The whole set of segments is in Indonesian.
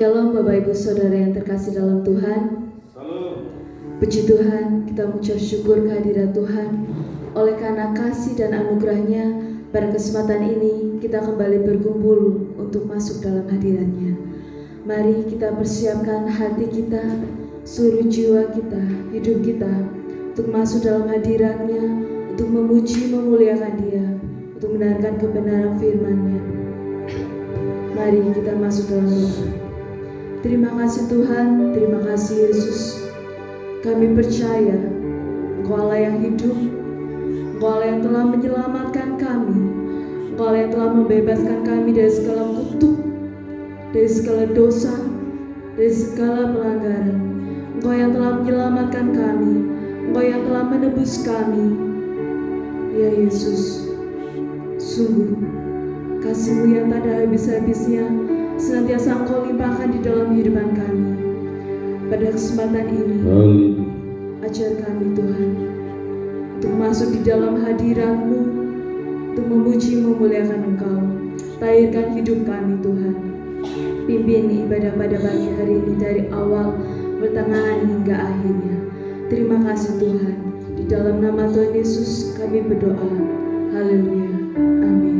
Shalom Bapak Ibu Saudara yang terkasih dalam Tuhan. Puji Tuhan, kita mengucap syukur kehadiran Tuhan. Oleh karena kasih dan anugerahnya, pada kesempatan ini kita kembali berkumpul untuk masuk dalam hadiratnya. Mari kita persiapkan hati kita, seluruh jiwa kita, hidup kita untuk masuk dalam hadiratnya, untuk memuji, memuliakan Dia, untuk mendengarkan kebenaran firman-Nya. Mari kita masuk dalam doa. Terima kasih Tuhan, terima kasih Yesus. Kami percaya Engkau Allah yang hidup, Engkau Allah yang telah menyelamatkan kami, Engkau Allah yang telah membebaskan kami dari segala kutuk, dari segala dosa, dari segala pelanggaran. Engkau yang telah menyelamatkan kami, Engkau yang telah menebus kami. Ya Yesus, sungguh kasih-Mu yang tak ada habis-habisnya senantiasa Engkau limpahkan di dalam kehidupan kami. Pada kesempatan ini, ajar kami Tuhan untuk masuk di dalam hadirat-Mu, untuk memuji, memuliakan Engkau. Tahirkan hidup kami Tuhan. Pimpin ibadah pada pagi hari ini dari awal, pertengahan hingga akhirnya. Terima kasih Tuhan. Di dalam nama Tuhan Yesus kami berdoa. Haleluya. Amin.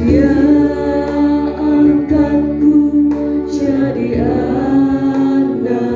Dia angkatku jadi anak.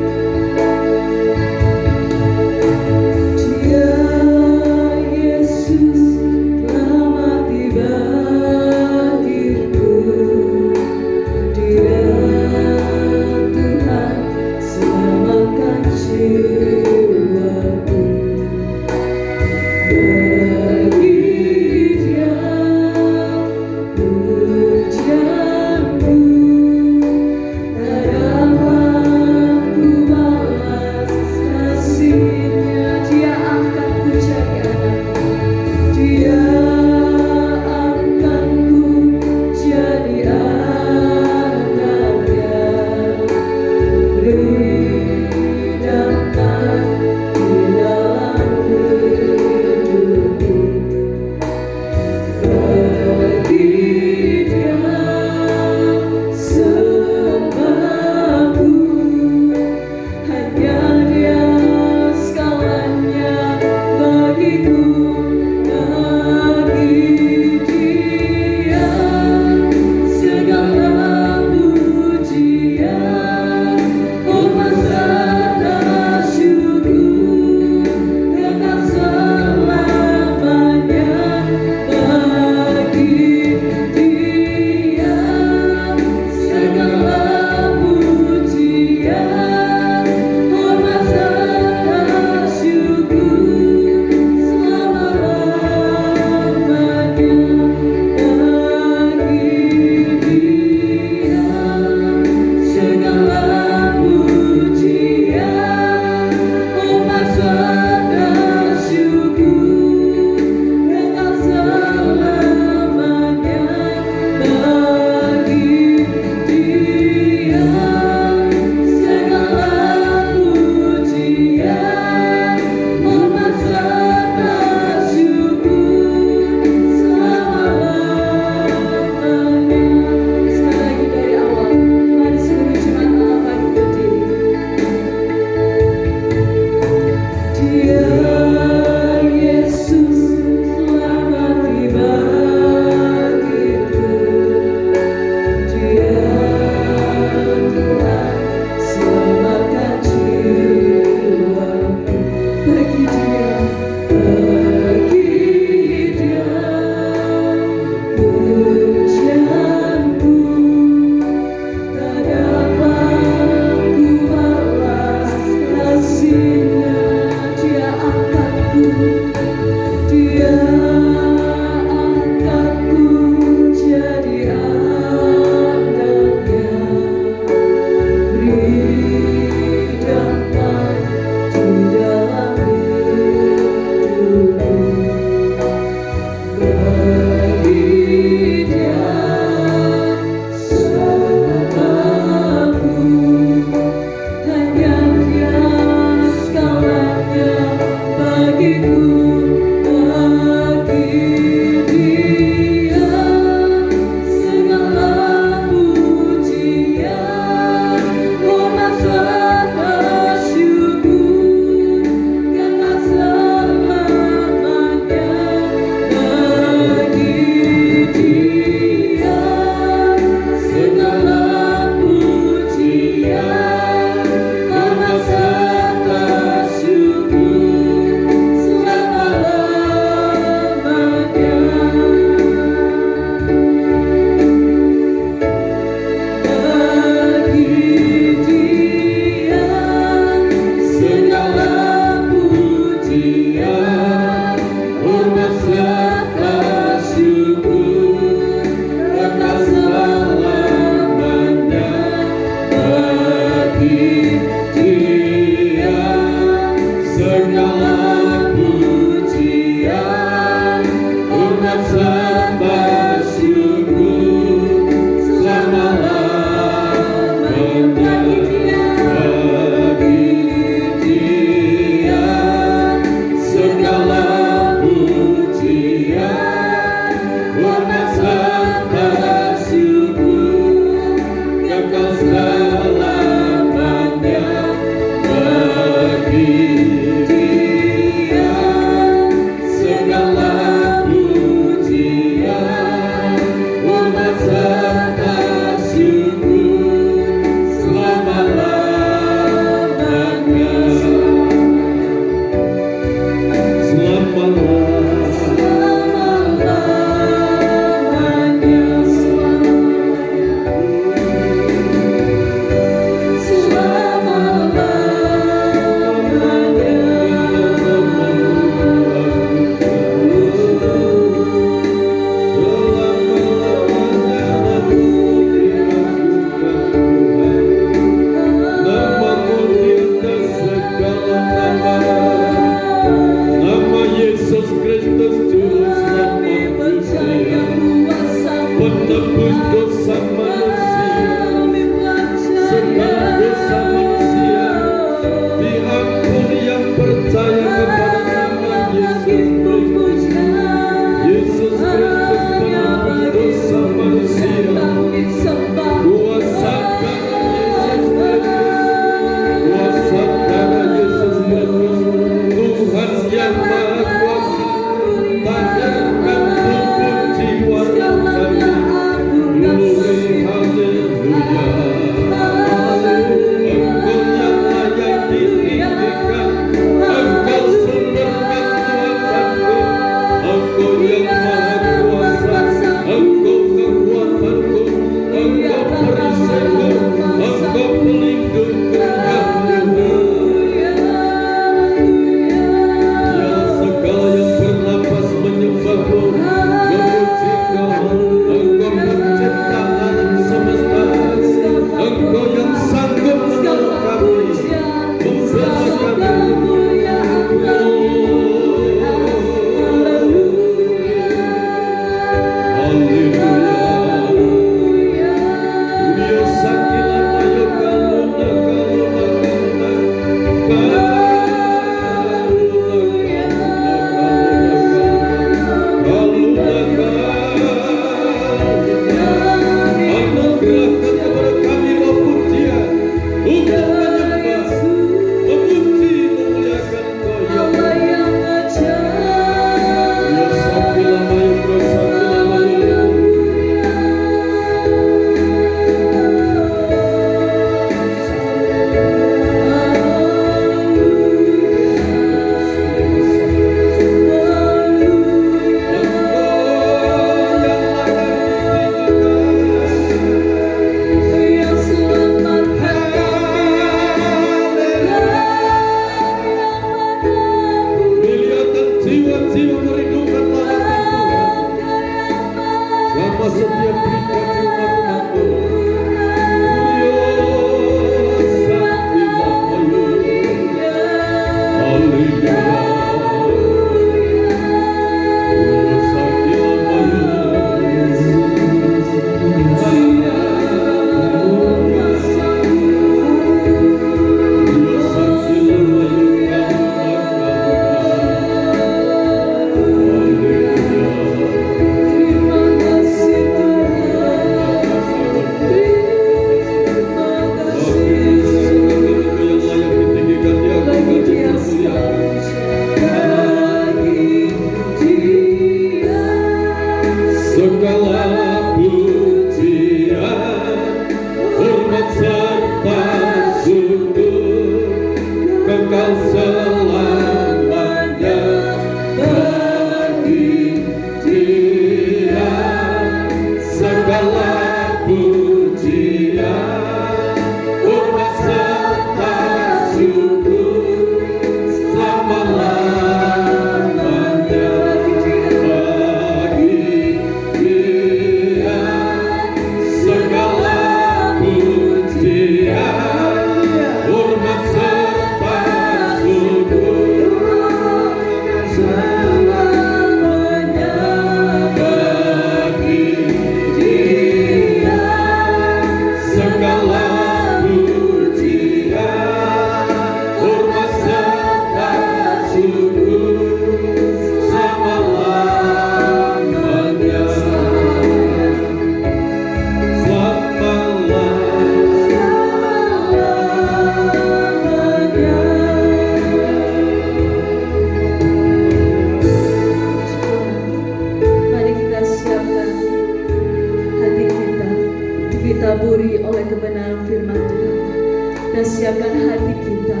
hati kita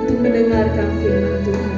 untuk mendengarkan firman Tuhan.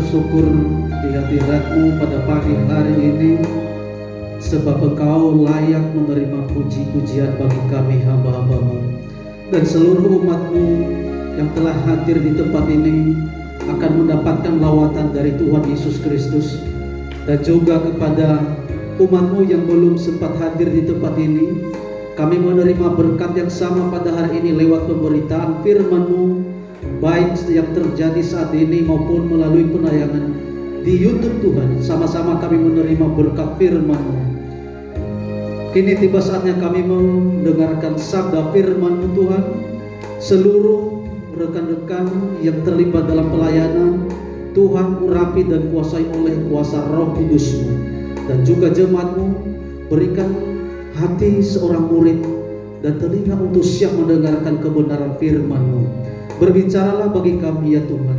Syukur di hadirat-Mu pada pagi hari ini, sebab Engkau layak menerima puji-pujian bagi kami hamba-hamba-Mu, dan seluruh umat-Mu yang telah hadir di tempat ini akan mendapatkan lawatan dari Tuhan Yesus Kristus. Dan juga kepada umat-Mu yang belum sempat hadir di tempat ini, kami menerima berkat yang sama pada hari ini lewat pemberitaan firman-Mu, baik yang terjadi saat ini maupun melalui penayangan di YouTube. Tuhan, sama-sama kami menerima berkat firman-Mu. Kini tiba saatnya kami mendengarkan sabda firman-Mu Tuhan. Seluruh rekan-rekan yang terlibat dalam pelayanan, Tuhan urapi dan kuasai oleh kuasa Roh Kudus-Mu, dan juga jemaat-Mu. Berikan hati seorang murid dan telinga untuk siap mendengarkan kebenaran firman-Mu. Berbicaralah bagi kami ya Tuhan,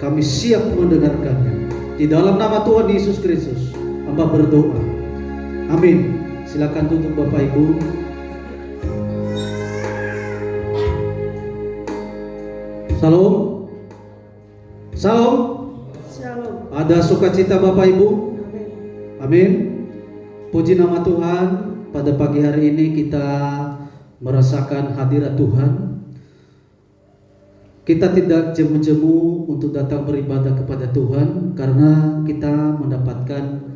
kami siap mendengarkannya. Di dalam nama Tuhan Yesus Kristus hamba berdoa, amin. Silakan tutup Bapak Ibu. Salam. Salam. Shalom. Ada sukacita Bapak Ibu? Amin. Puji nama Tuhan, pada pagi hari ini kita merasakan hadirat Tuhan. Kita tidak jemu-jemu untuk datang beribadah kepada Tuhan, karena kita mendapatkan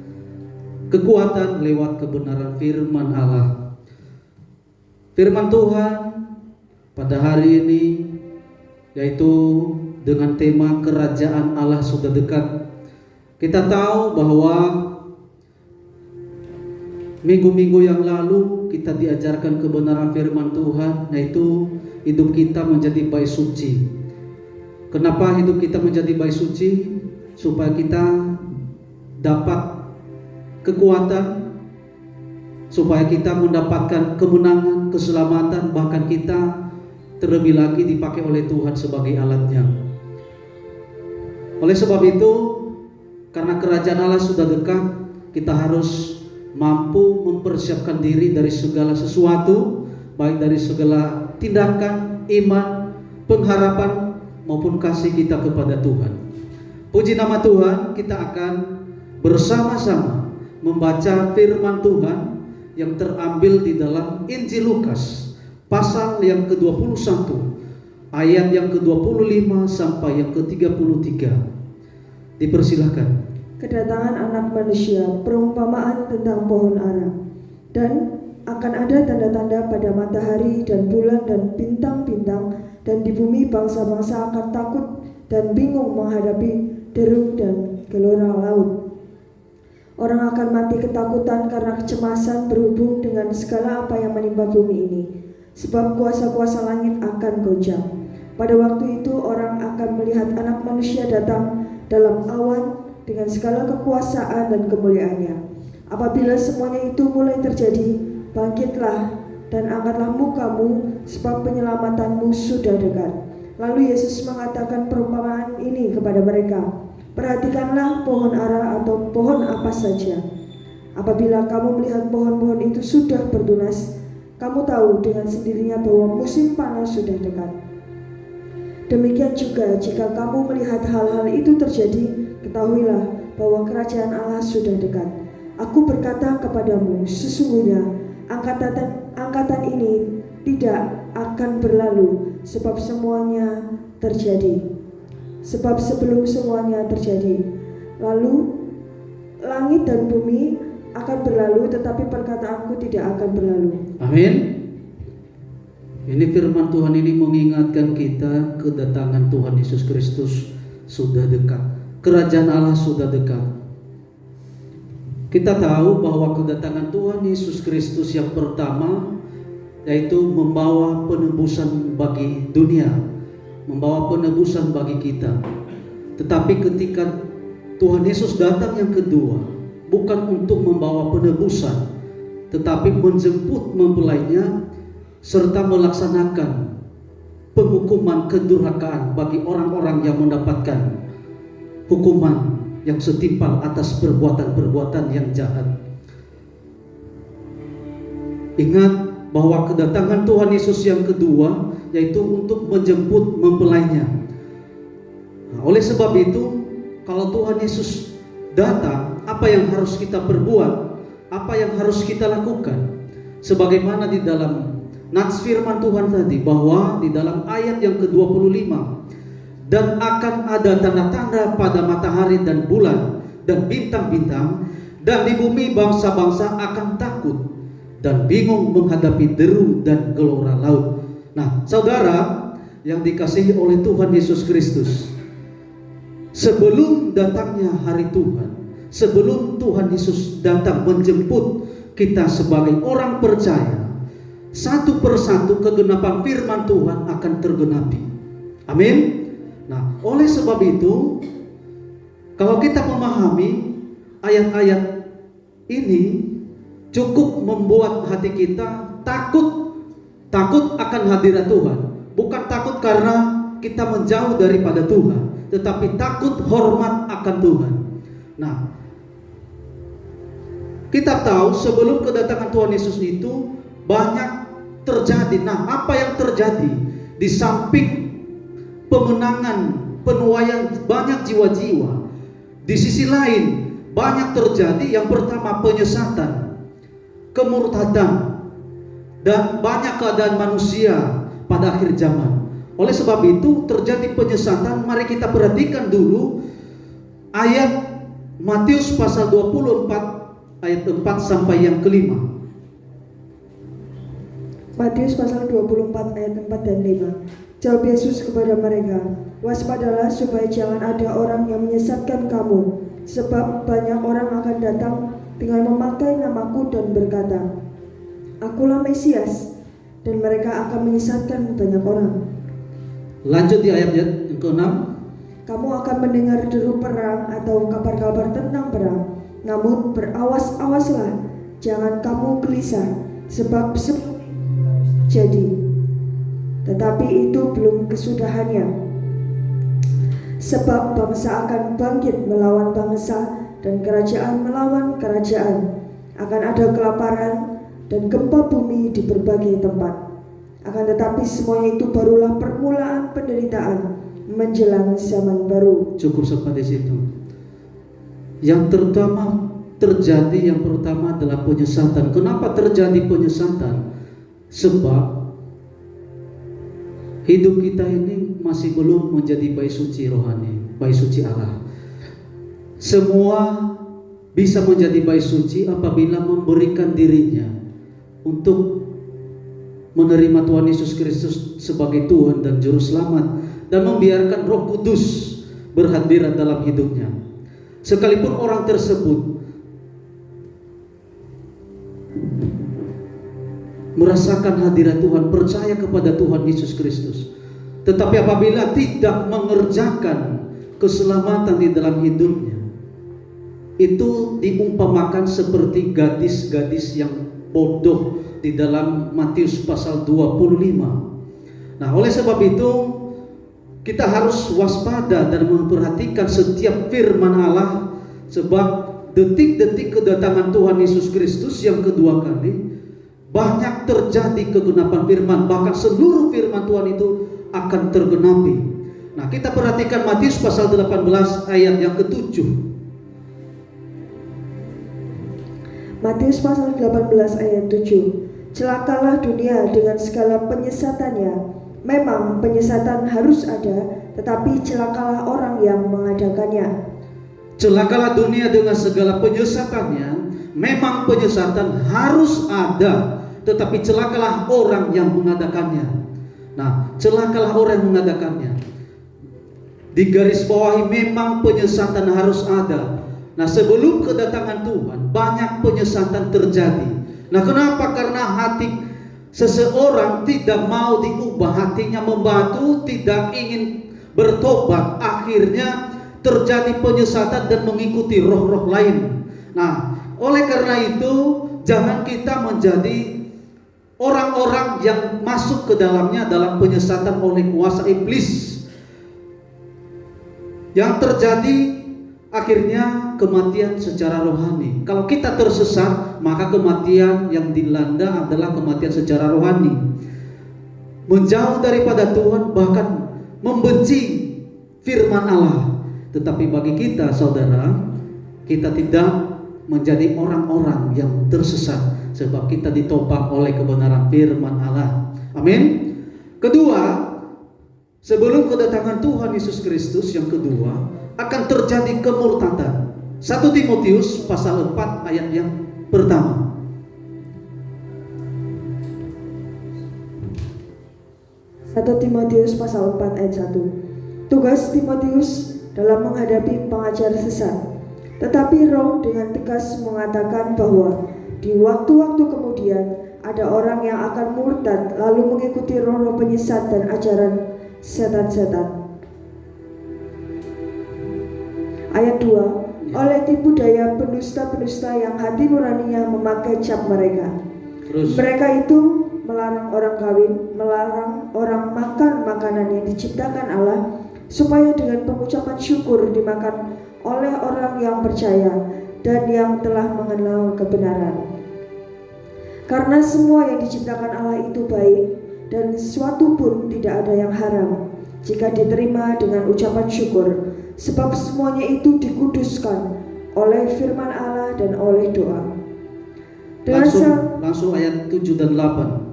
kekuatan lewat kebenaran firman Allah. Firman Tuhan pada hari ini yaitu dengan tema kerajaan Allah sudah dekat. Kita tahu bahwa minggu-minggu yang lalu kita diajarkan kebenaran firman Tuhan, yaitu hidup kita menjadi baik suci. Kenapa hidup kita menjadi baik suci? Supaya kita dapat kekuatan, supaya kita mendapatkan kemenangan, keselamatan, bahkan kita terlebih lagi dipakai oleh Tuhan sebagai alatnya. Oleh sebab itu, karena kerajaan Allah sudah dekat, kita harus mampu mempersiapkan diri dari segala sesuatu, baik dari segala tindakan, iman, pengharapan, maupun kasih kita kepada Tuhan. Puji nama Tuhan, kita akan bersama-sama membaca firman Tuhan yang terambil di dalam Injil Lukas pasal yang ke-21 ayat yang ke-25 sampai yang ke-33. Dipersilahkan. Kedatangan anak manusia, perumpamaan tentang pohon ara. Dan akan ada tanda-tanda pada matahari dan bulan dan bintang-bintang, dan di bumi bangsa-bangsa akan takut dan bingung menghadapi deru dan gelora laut. Orang akan mati ketakutan karena kecemasan berhubung dengan segala apa yang menimpa bumi ini, sebab kuasa-kuasa langit akan goncang. Pada waktu itu orang akan melihat anak manusia datang dalam awan dengan segala kekuasaan dan kemuliaannya. Apabila semuanya itu mulai terjadi, bangkitlah dan angkatlah mukamu, sebab penyelamatanmu sudah dekat. Lalu Yesus mengatakan perumpamaan ini kepada mereka. Perhatikanlah pohon ara atau pohon apa saja. Apabila kamu melihat pohon-pohon itu sudah bertunas, Kamu tahu dengan sendirinya bahwa musim panas sudah dekat. Demikian juga jika kamu melihat hal-hal itu terjadi, ketahuilah bahwa kerajaan Allah sudah dekat. Aku berkata kepadamu, sesungguhnya angkatan ini tidak akan berlalu sebab sebelum semuanya terjadi. Lalu langit dan bumi akan berlalu, tetapi perkataanku tidak akan berlalu. Amin. Ini firman Tuhan ini mengingatkan kita kedatangan Tuhan Yesus Kristus sudah dekat. Kerajaan Allah sudah dekat. Kita tahu bahwa kedatangan Tuhan Yesus Kristus yang pertama yaitu membawa penebusan bagi dunia, membawa penebusan bagi kita. Tetapi ketika Tuhan Yesus datang yang kedua, bukan untuk membawa penebusan, tetapi menjemput mempelainya serta melaksanakan penghukuman kedurhakaan bagi orang-orang yang mendapatkan hukuman yang setimpal atas perbuatan-perbuatan yang jahat. Ingat bahwa kedatangan Tuhan Yesus yang kedua yaitu untuk menjemput mempelainya. Nah, oleh sebab itu, kalau Tuhan Yesus datang, apa yang harus kita perbuat? Apa yang harus kita lakukan? Sebagaimana di dalam nats firman Tuhan tadi, bahwa di dalam ayat yang ke-25, dan akan ada tanda-tanda pada matahari dan bulan dan bintang-bintang, dan di bumi bangsa-bangsa akan takut dan bingung menghadapi deru dan gelora laut. Nah, saudara yang dikasihi oleh Tuhan Yesus Kristus, sebelum datangnya hari Tuhan, sebelum Tuhan Yesus datang menjemput kita sebagai orang percaya, satu persatu kegenapan firman Tuhan akan tergenapi. Amin. Nah, oleh sebab itu, kalau kita memahami ayat-ayat ini, cukup membuat hati kita takut akan hadirat Tuhan. Bukan takut karena kita menjauh daripada Tuhan, tetapi takut hormat akan Tuhan. Nah, kita tahu sebelum kedatangan Tuhan Yesus itu banyak terjadi. Nah, apa yang terjadi? Di samping pemenangan, penuaian banyak jiwa-jiwa, di sisi lain banyak terjadi yang pertama penyesatan, kemurtadan, dan banyak keadaan manusia pada akhir zaman. Oleh sebab itu terjadi penyesatan. Mari kita perhatikan dulu ayat Matius pasal 24 ayat 4 sampai yang kelima. Matius pasal 24 ayat 4 dan 5. Jawab Yesus kepada mereka, waspadalah supaya jangan ada orang yang menyesatkan kamu, sebab banyak orang akan datang dengan memakai namaku dan berkata, Akulah Mesias, dan mereka akan menyesatkan banyak orang. Lanjut di ayat yang ke-6. Kamu akan mendengar deru perang atau kabar-kabar tentang perang, namun berawas-awaslah, jangan kamu gelisah, sebab jadi. Tetapi itu belum kesudahannya. Sebab bangsa akan bangkit melawan bangsa dan kerajaan melawan kerajaan. Akan ada kelaparan dan gempa bumi di berbagai tempat. Akan tetapi semuanya itu barulah permulaan penderitaan menjelang zaman baru. Cukup sampai di situ. Yang terutama terjadi, yang pertama adalah penyesatan. Kenapa terjadi penyesatan? Sebab hidup kita ini masih belum menjadi bayi suci rohani, bayi suci Allah. Semua bisa menjadi bayi suci apabila memberikan dirinya untuk menerima Tuhan Yesus Kristus sebagai Tuhan dan Juru Selamat, dan membiarkan Roh Kudus berhadirat dalam hidupnya. Sekalipun orang tersebut merasakan hadirat Tuhan, percaya kepada Tuhan Yesus Kristus, tetapi apabila tidak mengerjakan keselamatan di dalam hidupnya, itu diumpamakan seperti gadis-gadis yang bodoh di dalam Matius pasal 25. Nah, oleh sebab itu kita harus waspada dan memperhatikan setiap firman Allah, sebab detik-detik kedatangan Tuhan Yesus Kristus yang kedua kali banyak terjadi kegenapan firman, bahkan seluruh firman Tuhan itu akan tergenapi. Nah, kita perhatikan Matius pasal 18 ayat yang ke-7. Matius pasal 18 ayat 7. Celakalah dunia dengan segala penyesatannya. Memang penyesatan harus ada, tetapi celakalah orang yang mengadakannya. Celakalah dunia dengan segala penyesatannya. Memang penyesatan harus ada, tetapi celakalah orang yang mengadakannya. Nah, celakalah orang yang mengadakannya. Di garis bawahi, memang penyesatan harus ada. Nah, sebelum kedatangan Tuhan, banyak penyesatan terjadi. Nah, kenapa? Karena hati seseorang tidak mau diubah, hatinya membatu, tidak ingin bertobat, akhirnya terjadi penyesatan dan mengikuti roh-roh lain. Nah, oleh karena itu, jangan kita menjadi orang-orang yang masuk ke dalamnya dalam penyesatan oleh kuasa iblis. Yang terjadi akhirnya kematian secara rohani. Kalau kita tersesat, maka kematian yang dilanda adalah kematian secara rohani. Menjauh daripada Tuhan, bahkan membenci firman Allah. Tetapi bagi kita, saudara, kita tidak menjadi orang-orang yang tersesat, sebab kita ditopang oleh kebenaran firman Allah. Amin. Kedua, sebelum kedatangan Tuhan Yesus Kristus, yang kedua, akan terjadi kemurtadan. 1 Timotius pasal 4 ayat yang pertama. Timotius pasal 4 ayat 1. Tugas Timotius dalam menghadapi pengajar sesat. Tetapi Roh dengan tegas mengatakan bahwa di waktu-waktu kemudian ada orang yang akan murtad lalu mengikuti roh-roh penyesat dan ajaran setan-setan. Ayat 2. Oleh tipu daya pendusta-pendusta yang hati nuraninya memakai cap mereka. Mereka itu melarang orang kawin, melarang orang makan makanan yang diciptakan Allah, supaya dengan pengucapan syukur dimakan oleh orang yang percaya dan yang telah mengenal kebenaran. Karena semua yang diciptakan Allah itu baik, dan sesuatu pun tidak ada yang haram jika diterima dengan ucapan syukur, sebab semuanya itu dikuduskan oleh firman Allah dan oleh doa. Langsung ayat 7 dan 8.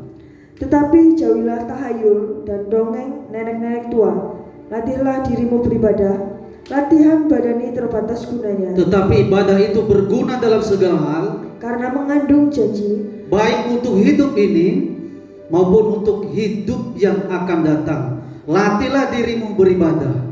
Tetapi jauhilah tahayul dan dongeng nenek-nenek tua. Latihlah dirimu beribadah. Latihan badani terbatas gunanya, tetapi ibadah itu berguna dalam segala hal, karena mengandung janji, baik untuk hidup ini maupun untuk hidup yang akan datang. Latihlah dirimu beribadah.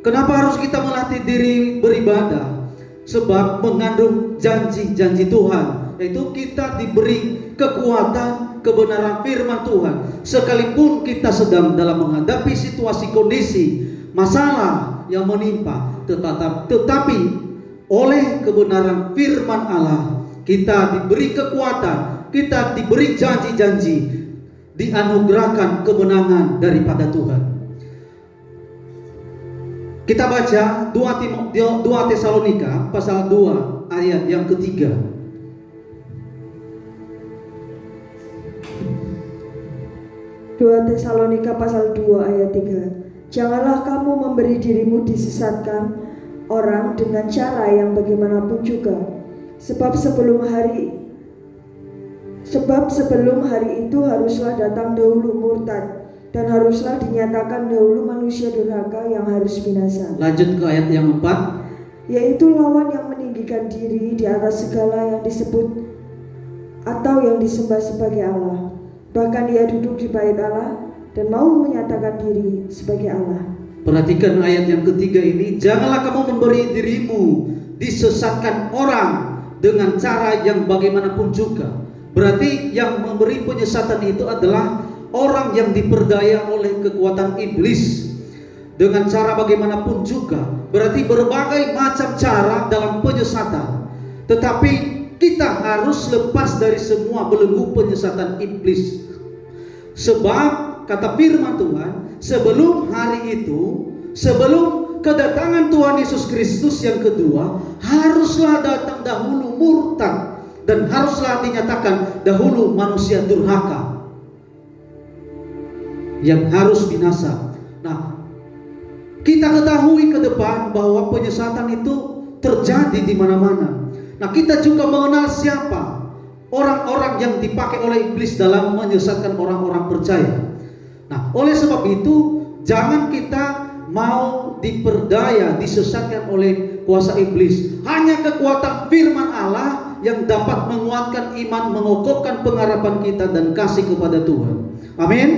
Kenapa harus kita melatih diri beribadah? Sebab mengandung janji-janji Tuhan, yaitu kita diberi kekuatan kebenaran firman Tuhan. Sekalipun kita sedang dalam menghadapi situasi kondisi masalah yang menimpa, tetapi oleh kebenaran firman Allah kita diberi kekuatan, kita diberi janji-janji, dianugerahkan kemenangan daripada Tuhan. Kita baca 2 Tesalonika pasal 2 ayat yang ketiga. 2 Tesalonika pasal 2 ayat 3. Janganlah kamu memberi dirimu disesatkan orang dengan cara yang bagaimanapun juga, sebab sebelum hari itu haruslah datang dahulu murtad, dan haruslah dinyatakan dahulu manusia durhaka yang harus binasa. Lanjut ke ayat yang 4. Yaitu lawan yang meninggikan diri di atas segala yang disebut atau yang disembah sebagai Allah. Bahkan dia duduk di bait Allah dan mau menyatakan diri sebagai Allah. Perhatikan ayat yang ketiga ini. Janganlah kamu memberi dirimu disesatkan orang dengan cara yang bagaimanapun juga. Berarti yang memberi penyesatan itu adalah orang yang diperdaya oleh kekuatan iblis dengan cara bagaimanapun juga. Berarti berbagai macam cara dalam penyesatan. Tetapi kita harus lepas dari semua belenggu penyesatan iblis. Sebab kata firman Tuhan, sebelum hari itu, sebelum kedatangan Tuhan Yesus Kristus yang kedua, haruslah datang dahulu murtad. dan haruslah dinyatakan dahulu manusia durhaka yang harus binasa. Nah, kita ketahui ke depan bahwa penyesatan itu terjadi di mana-mana. Nah, kita juga mengenal siapa orang-orang yang dipakai oleh iblis dalam menyesatkan orang-orang percaya. Nah, oleh sebab itu jangan kita mau diperdaya, disesatkan oleh kuasa iblis. Hanya kekuatan firman Allah yang dapat menguatkan iman, mengokohkan pengharapan kita dan kasih kepada Tuhan. Amin.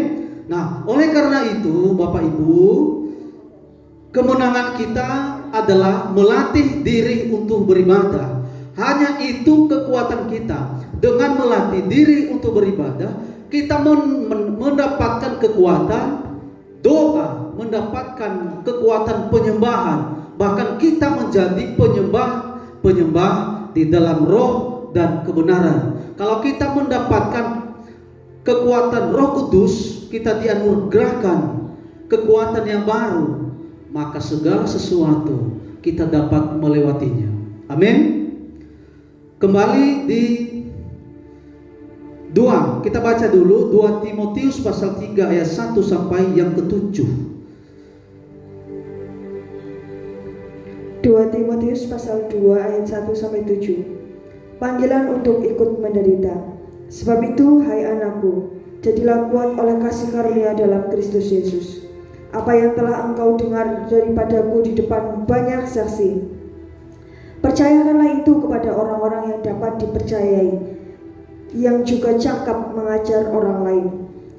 Nah, oleh karena itu Bapak Ibu, kemenangan kita adalah melatih diri untuk beribadah. Hanya itu kekuatan kita. Dengan melatih diri untuk beribadah, kita mendapatkan kekuatan doa, mendapatkan kekuatan penyembahan. Bahkan kita menjadi penyembah di dalam roh dan kebenaran. Kalau kita mendapatkan kekuatan Roh Kudus, kita dianugerahkan kekuatan yang baru, maka segala sesuatu kita dapat melewatinya. Amin. Kembali di 2, kita baca dulu 2 Timotius pasal 3 ayat 1 sampai yang ke-7. 2 Timotius pasal 2 ayat 1 sampai 7. Panggilan untuk ikut menderita. Sebab itu, hai anakku, jadilah kuat oleh kasih karunia dalam Kristus Yesus. Apa yang telah engkau dengar daripadaku di depan banyak saksi, percayakanlah itu kepada orang-orang yang dapat dipercayai, yang juga cakap mengajar orang lain.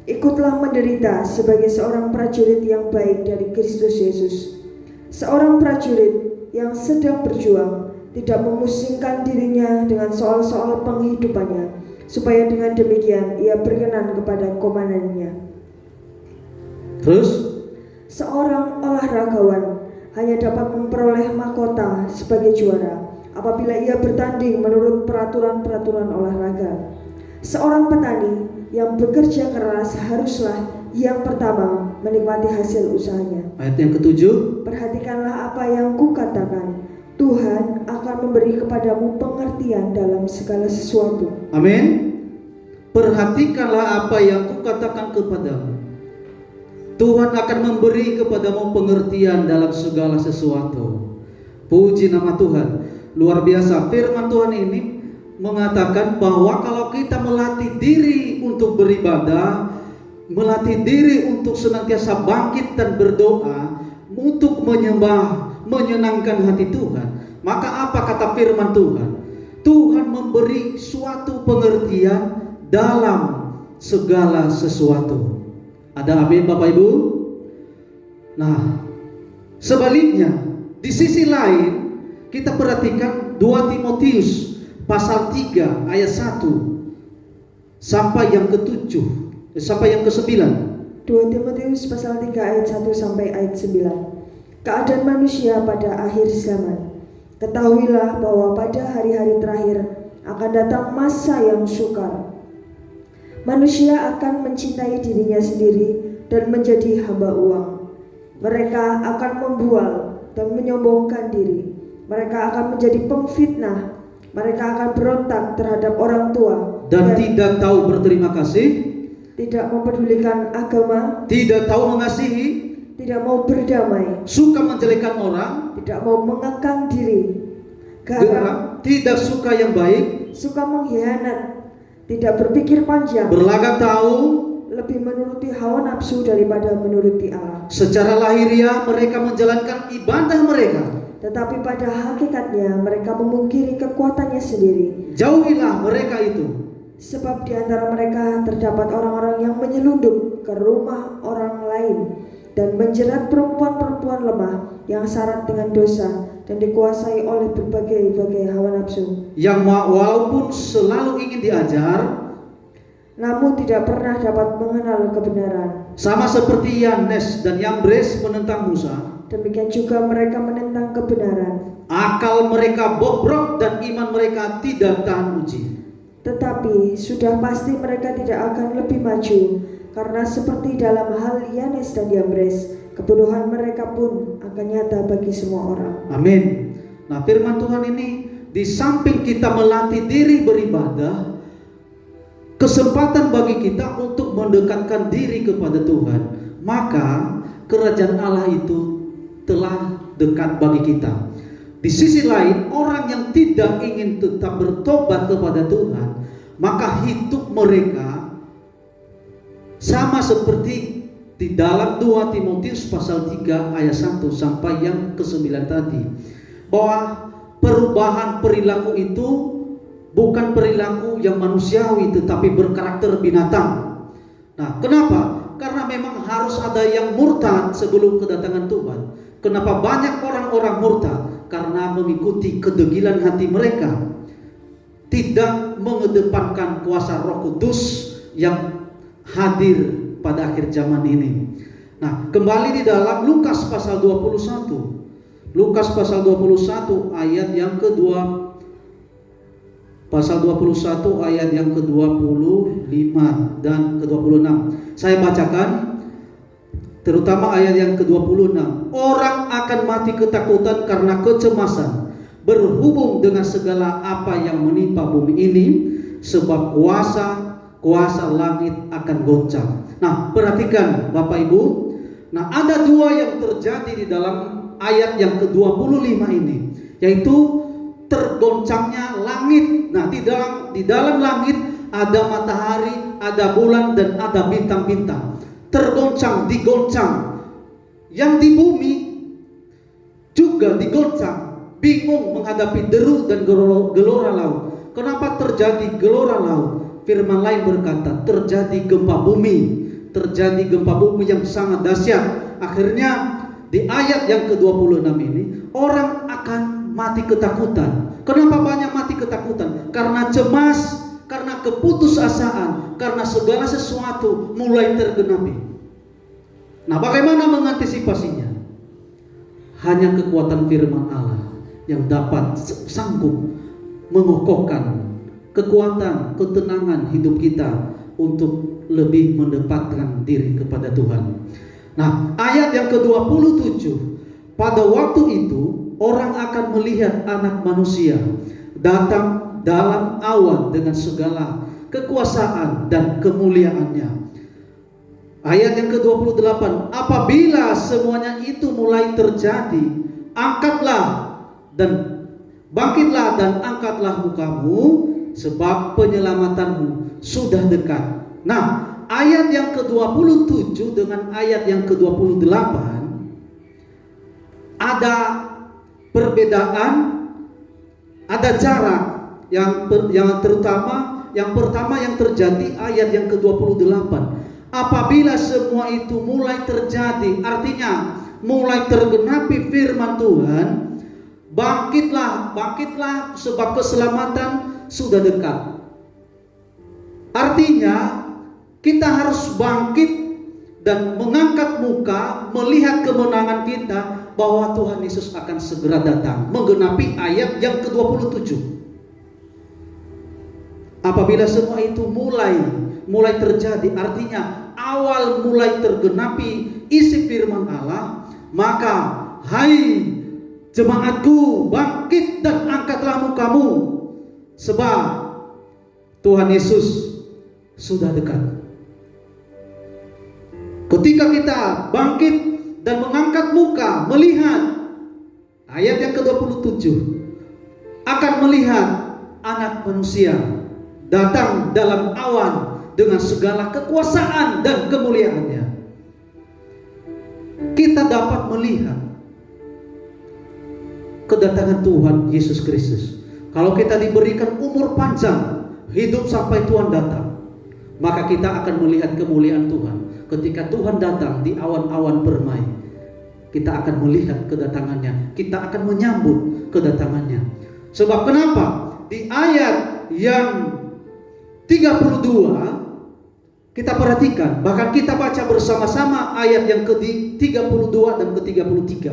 Ikutlah menderita sebagai seorang prajurit yang baik dari Kristus Yesus. Seorang prajurit yang sedang berjuang tidak memusingkan dirinya dengan soal-soal penghidupannya, supaya dengan demikian ia berkenan kepada komandannya. Terus, seorang olahragawan hanya dapat memperoleh mahkota sebagai juara apabila ia bertanding menurut peraturan-peraturan olahraga. Seorang petani yang bekerja keras haruslah yang pertama menikmati hasil usahanya. Ayat yang ke-7. Perhatikanlah apa yang kukatakan. Tuhan akan memberi kepadamu pengertian dalam segala sesuatu. Amin. Perhatikanlah apa yang kukatakan kepadamu. Tuhan akan memberi kepadamu pengertian dalam segala sesuatu. Puji nama Tuhan. Luar biasa, firman Tuhan ini mengatakan bahwa kalau kita melatih diri untuk beribadah, melatih diri untuk senantiasa bangkit dan berdoa, untuk menyembah, menyenangkan hati Tuhan, maka apa kata firman Tuhan? Tuhan memberi suatu pengertian dalam segala sesuatu. Ada amin Bapak Ibu? Nah, sebaliknya, di sisi lain kita perhatikan 2 Timotius pasal 3 ayat 1 sampai yang ke-7 sampai yang ke-9. 2 Timotius pasal 3 ayat 1 sampai ayat 9. Keadaan manusia pada akhir zaman. Ketahuilah bahwa pada hari-hari terakhir akan datang masa yang sukar. Manusia akan mencintai dirinya sendiri dan menjadi hamba uang. Mereka akan membual dan menyombongkan diri. Mereka akan menjadi pemfitnah. Mereka akan berontak terhadap orang tua dan tidak tahu berterima kasih, tidak mempedulikan agama, tidak tahu mengasihi, tidak mau berdamai, suka menjelekkan orang, tidak mau mengekang diri, garang, tidak suka yang baik, suka mengkhianat, tidak berpikir panjang, berlagak tahu, lebih menuruti hawa nafsu daripada menuruti Allah. Secara lahiriah mereka menjalankan ibadah mereka, tetapi pada hakikatnya mereka memungkiri kekuatannya sendiri. Jauhilah mereka itu. Sebab di antara mereka terdapat orang-orang yang menyelundup ke rumah orang lain dan menjerat perempuan-perempuan lemah yang syarat dengan dosa dan dikuasai oleh berbagai hawa nafsu, yang walaupun selalu ingin diajar, namun tidak pernah dapat mengenal kebenaran. Sama seperti Yanes dan Yambres menentang Musa, demikian juga mereka menentang kebenaran. Akal mereka bobrok dan iman mereka tidak tahan uji. Tetapi sudah pasti mereka tidak akan lebih maju, karena seperti dalam hal Yanes dan Yambres, kebodohan mereka pun akan nyata bagi semua orang. Amin. Nah, firman Tuhan ini di samping kita melatih diri beribadah, kesempatan bagi kita untuk mendekatkan diri kepada Tuhan, maka kerajaan Allah itu telah dekat bagi kita. Di sisi lain, orang yang tidak ingin tetap bertobat kepada Tuhan, maka hidup mereka sama seperti di dalam 2 Timotius pasal 3 ayat 1 sampai yang ke-9 tadi, bahwa perubahan perilaku itu bukan perilaku yang manusiawi tetapi berkarakter binatang. Nah, kenapa? Karena memang harus ada yang murtad sebelum kedatangan Tuhan. Kenapa banyak orang-orang murtad? Karena mengikuti kedegilan hati mereka, tidak mengedepankan kuasa Roh Kudus yang hadir pada akhir zaman ini. Nah, kembali di dalam Lukas pasal 21. Lukas pasal 21 ayat yang kedua, pasal 21 ayat yang ke-25 dan ke-26. Saya bacakan terutama ayat yang ke-26. Orang akan mati ketakutan karena kecemasan berhubung dengan segala apa yang menimpa bumi ini, sebab kuasa langit akan goncang. Nah, perhatikan Bapak Ibu. Nah, ada dua yang terjadi di dalam ayat yang ke-25 ini, yaitu tergoncangnya langit. Nah, di dalam langit ada matahari, ada bulan, dan ada bintang-bintang. Tergoncang, digoncang. Yang di bumi juga digoncang, bingung menghadapi deru dan gelora laut. Kenapa terjadi gelora laut? Firman lain berkata, terjadi gempa bumi. Terjadi gempa bumi yang sangat dahsyat. Akhirnya di ayat yang ke-26 ini, orang akan mati ketakutan. Kenapa banyak mati ketakutan? Karena cemas, karena keputusasaan, karena segala sesuatu mulai tergenapi. Nah, bagaimana mengantisipasinya? Hanya kekuatan firman Allah yang dapat sanggup mengokohkan kekuatan, ketenangan hidup kita untuk lebih mendekatkan diri kepada Tuhan. Nah, ayat yang ke-27, pada waktu itu orang akan melihat Anak Manusia datang dalam awan dengan segala kekuasaan dan kemuliaannya. Ayat yang ke-28, apabila semuanya itu mulai terjadi, bangkitlah dan angkatlah mukamu, sebab penyelamatanmu sudah dekat. Nah, ayat yang ke-27 dengan ayat yang ke-28 ada perbedaan, ada jarak yang terutama. Yang pertama yang terjadi ayat yang ke-28. Apabila semua itu mulai terjadi, artinya mulai tergenapi firman Tuhan, bangkitlah sebab keselamatan sudah dekat. Artinya kita harus bangkit dan mengangkat muka melihat kemenangan kita, bahwa Tuhan Yesus akan segera datang, menggenapi ayat yang ke-27. Apabila semua itu mulai terjadi, artinya awal mulai tergenapi isi firman Allah, maka hai jemaatku, bangkit dan angkatlah mukamu, sebab Tuhan Yesus sudah dekat. Ketika kita bangkit dan mengangkat muka melihat ayat yang ke-27, akan melihat Anak Manusia datang dalam awan dengan segala kekuasaan dan kemuliaannya. Kita dapat melihat kedatangan Tuhan Yesus Kristus. Kalau kita diberikan umur panjang, hidup sampai Tuhan datang, maka kita akan melihat kemuliaan Tuhan. Ketika Tuhan datang di awan-awan permai, kita akan melihat kedatangannya, kita akan menyambut kedatangannya. Sebab kenapa? Di ayat yang 32 kita perhatikan, bahkan kita baca bersama-sama ayat yang ke-32 dan ke-33.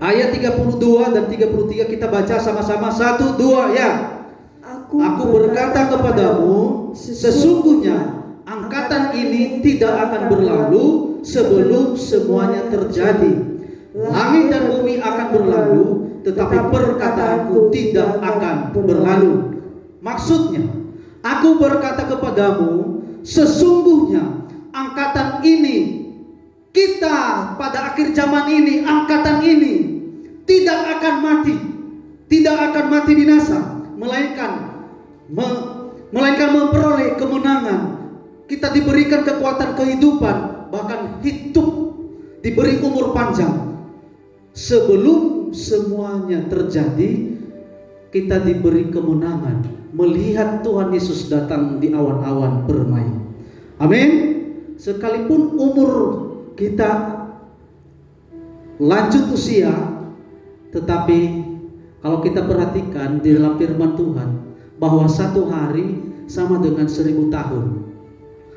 Ayat 32 dan 33 kita baca sama-sama, 1, 2 ya. Aku berkata kepadamu, sesungguhnya angkatan ini tidak akan berlalu sebelum semuanya terjadi. Langit dan bumi akan berlalu, tetapi perkataanku tidak akan berlalu. Maksudnya, aku berkata kepadamu, sesungguhnya angkatan ini, kita pada akhir zaman ini, angkatan ini tidak akan mati binasa, melainkan memperoleh kemenangan. Kita diberikan kekuatan kehidupan, bahkan hidup, diberi umur panjang. Sebelum semuanya terjadi, kita diberi kemenangan melihat Tuhan Yesus datang di awan-awan permai. Amin. Sekalipun umur kita lanjut usia, tetapi kalau kita perhatikan di dalam firman Tuhan, bahwa satu hari sama dengan 1000 tahun.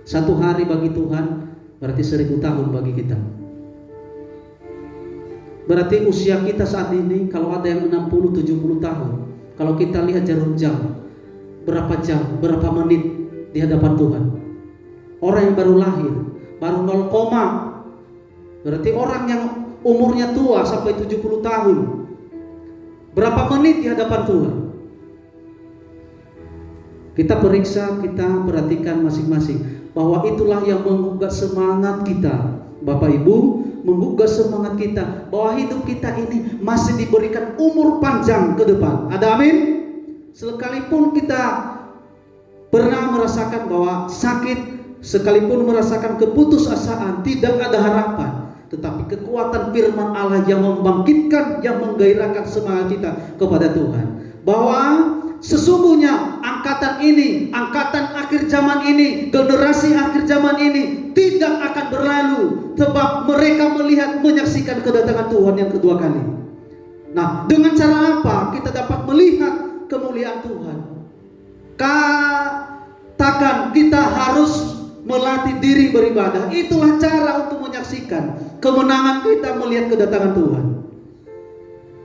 Satu hari bagi Tuhan berarti 1000 tahun bagi kita. Berarti usia kita saat ini, kalau ada yang 60-70 tahun, kalau kita lihat jarum jam, berapa jam, berapa menit di hadapan Tuhan. Orang yang baru lahir, baru 0, berarti orang yang umurnya tua sampai 70 tahun, berapa menit di hadapan Tuhan. Kita periksa, kita perhatikan masing-masing, bahwa itulah yang menggugah semangat kita, Bapak Ibu, menggugah semangat kita bahwa hidup kita ini masih diberikan umur panjang ke depan. Ada amin? Sekalipun kita pernah merasakan bahwa sakit, sekalipun merasakan keputusasaan, tidak ada harapan, tetapi kekuatan firman Allah yang membangkitkan, yang menggairahkan semangat kita kepada Tuhan, bahwa sesungguhnya angkatan ini, angkatan akhir zaman ini, generasi akhir zaman ini tidak akan berlalu, sebab mereka melihat, menyaksikan kedatangan Tuhan yang kedua kali. Nah, dengan cara apa kita dapat melihat kemuliaan Tuhan? Katakan kita harus melatih diri beribadah. Itulah cara untuk menyaksikan kemenangan kita melihat kedatangan Tuhan.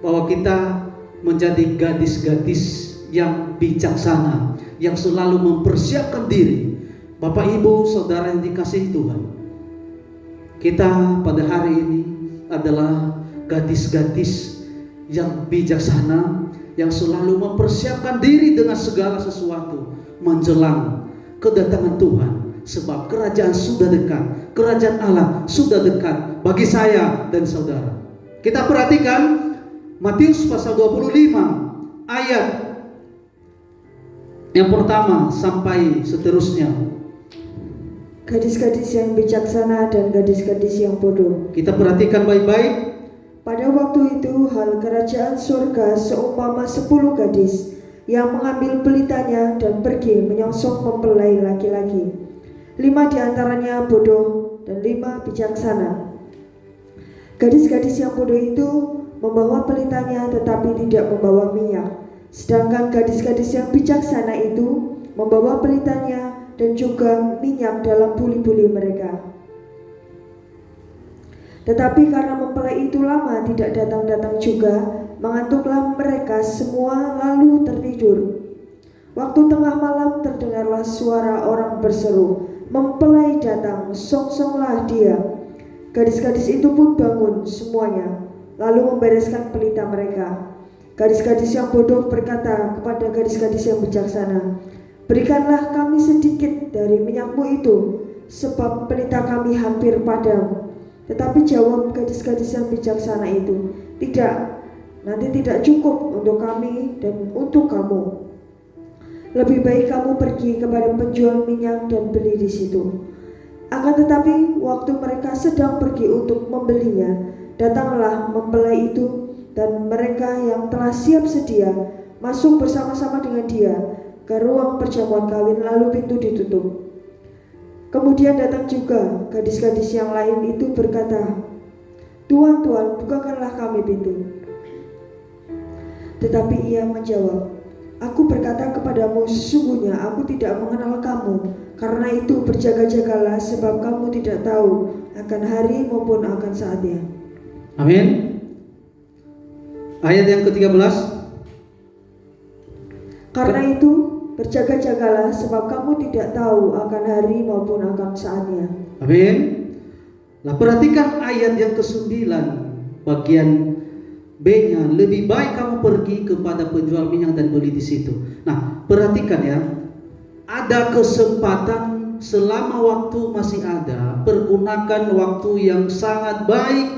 Bahwa kita menjadi gadis-gadis yang bijaksana, yang selalu mempersiapkan diri. Bapak Ibu Saudara yang dikasihi Tuhan, kita pada hari ini adalah gadis-gadis yang bijaksana, yang selalu mempersiapkan diri dengan segala sesuatu menjelang kedatangan Tuhan. Sebab kerajaan sudah dekat, kerajaan Allah sudah dekat bagi saya dan saudara. Kita perhatikan Matius pasal 25 ayat yang pertama sampai seterusnya. Gadis-gadis yang bijaksana dan gadis-gadis yang bodoh. Kita perhatikan baik-baik. Pada waktu itu hal kerajaan surga seumpama 10 gadis yang mengambil pelitanya dan pergi menyongsong mempelai laki-laki. 5 diantaranya bodoh dan 5 bijaksana. Gadis-gadis yang bodoh itu membawa pelitanya tetapi tidak membawa minyak. Sedangkan gadis-gadis yang bijaksana itu membawa pelitanya dan juga minyak dalam buli-buli mereka. Tetapi karena mempelai itu lama tidak datang-datang juga, mengantuklah mereka semua lalu tertidur. Waktu tengah malam terdengarlah suara orang berseru, "Mempelai datang, songsonglah dia." Gadis-gadis itu pun bangun semuanya, lalu membereskan pelita mereka. Gadis-gadis yang bodoh berkata kepada gadis-gadis yang bijaksana, "Berikanlah kami sedikit dari minyakmu itu, sebab pelita kami hampir padam." Tetapi jawab gadis-gadis yang bijaksana itu, "Tidak, nanti tidak cukup untuk kami dan untuk kamu. Lebih baik kamu pergi kepada penjual minyak dan beli di situ." Akan tetapi waktu mereka sedang pergi untuk membelinya, datanglah mempelai itu, dan mereka yang telah siap sedia masuk bersama-sama dengan dia ke ruang perjamuan kawin, lalu pintu ditutup. Kemudian datang juga gadis-gadis yang lain itu berkata, "Tuan, Tuan, bukakanlah kami pintu." Tetapi ia menjawab, "Aku berkata kepadamu, sesungguhnya aku tidak mengenal kamu. Karena itu berjaga-jagalah, sebab kamu tidak tahu akan hari maupun akan saatnya." Amin. Ayat yang ke-13. Karena itu berjaga-jagalah, sebab kamu tidak tahu akan hari maupun akan saatnya. Amin. Nah, perhatikan ayat yang ke-9 bagian B-nya, lebih baik kamu pergi kepada penjual minyak dan beli di situ. Nah, perhatikan ya, ada kesempatan selama waktu masih ada, pergunakan waktu yang sangat baik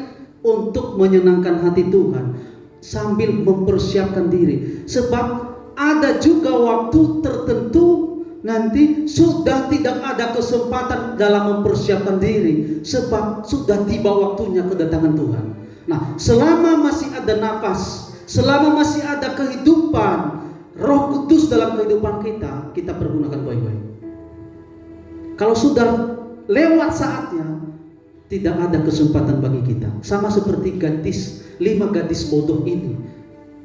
untuk menyenangkan hati Tuhan sambil mempersiapkan diri. Sebab ada juga waktu tertentu nanti sudah tidak ada kesempatan dalam mempersiapkan diri, sebab sudah tiba waktunya kedatangan Tuhan. Nah, selama masih ada nafas, selama masih ada kehidupan Roh Kudus dalam kehidupan kita, kita pergunakan baik-baik. Kalau sudah lewat saatnya, tidak ada kesempatan bagi kita. Sama seperti 5 gadis bodoh ini.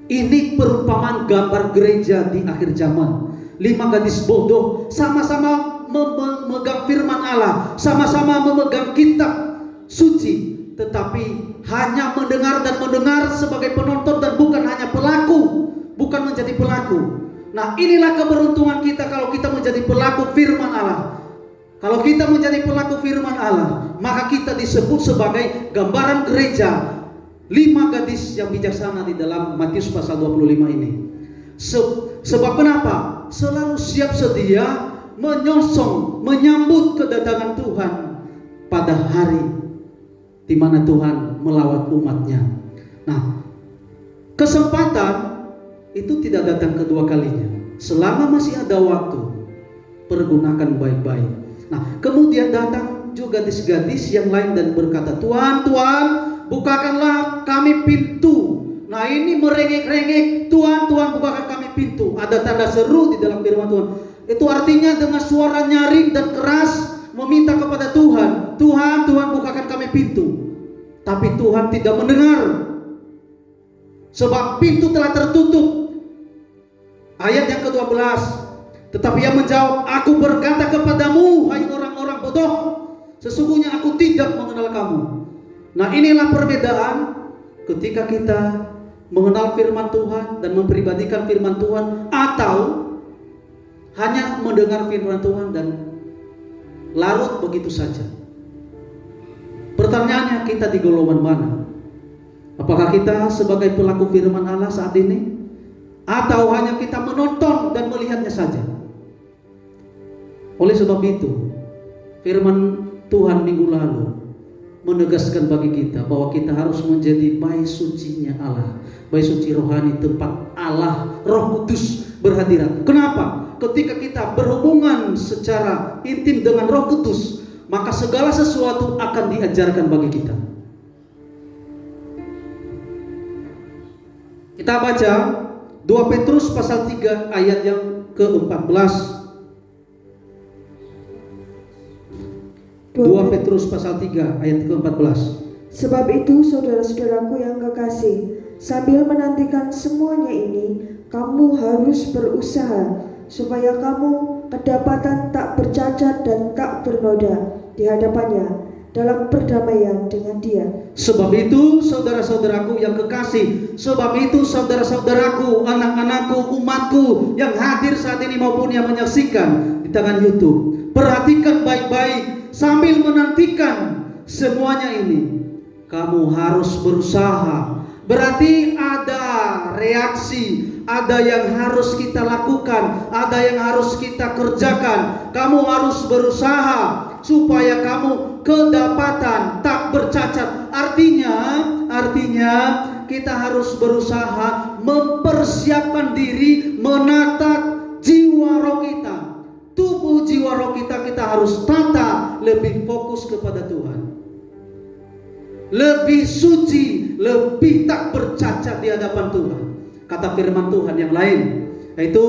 Ini perumpamaan gambar gereja di akhir zaman. 5 gadis bodoh sama-sama memegang firman Allah, sama-sama memegang kitab suci, tetapi hanya mendengar dan mendengar sebagai penonton dan bukan hanya pelaku, bukan menjadi pelaku. Nah, inilah keberuntungan kita kalau kita menjadi pelaku firman Allah. Kalau kita menjadi pelaku firman Allah, maka kita disebut sebagai gambaran gereja 5 gadis yang bijaksana di dalam Matius pasal 25 ini. Sebab kenapa? Selalu siap sedia menyongsong, menyambut kedatangan Tuhan pada hari di mana Tuhan melawat umatnya. Nah, kesempatan itu tidak datang kedua kalinya. Selama masih ada waktu, pergunakan baik-baik. Nah, kemudian datang juga gadis yang lain dan berkata, Tuhan, Tuhan, bukakanlah kami pintu. Nah, ini merengek-rengek, Tuhan, Tuhan, bukakan kami pintu. Ada tanda seru di dalam firman Tuhan. Itu artinya dengan suara nyaring dan keras meminta kepada Tuhan, Tuhan, Tuhan, bukakan kami pintu. Tapi Tuhan tidak mendengar, sebab pintu telah tertutup. Ayat yang ke-12, tetapi ia menjawab, aku berkata kepadamu, hai orang-orang bodoh, sesungguhnya aku tidak mengenal kamu. Nah, inilah perbedaan ketika kita mengenal firman Tuhan dan mempribadikan firman Tuhan, atau hanya mendengar firman Tuhan dan larut begitu saja. Pertanyaannya, kita di golongan mana? Apakah kita sebagai pelaku firman Allah saat ini, atau hanya kita menonton dan melihatnya saja? Oleh sebab itu, firman Tuhan minggu lalu menegaskan bagi kita bahwa kita harus menjadi bait sucinya Allah, bait suci rohani, tempat Allah Roh Kudus berhadirat. Kenapa? Ketika kita berhubungan secara intim dengan Roh Kudus, maka segala sesuatu akan diajarkan bagi kita. Kita baca 2 Petrus pasal 3 ayat yang ke-14. 2 Petrus pasal 3 ayat ke-14. Sebab itu saudara-saudaraku yang kekasih, sambil menantikan semuanya ini, kamu harus berusaha supaya kamu kedapatan tak bercacat dan tak bernoda di hadapannya dalam perdamaian dengan Dia. Sebab itu saudara-saudaraku yang kekasih, sebab itu saudara-saudaraku, anak-anakku, umatku yang hadir saat ini maupun yang menyaksikan di tangan YouTube, perhatikan baik-baik sambil menantikan semuanya ini. Kamu harus berusaha. Berarti ada reaksi, ada yang harus kita lakukan, ada yang harus kita kerjakan. Kamu harus berusaha supaya kamu kedapatan tak bercacat. Artinya kita harus berusaha mempersiapkan diri, menata jiwa roh kita. Tubuh jiwa roh kita harus tata lebih fokus kepada Tuhan, lebih suci, lebih tak bercacat di hadapan Tuhan. Kata firman Tuhan yang lain, yaitu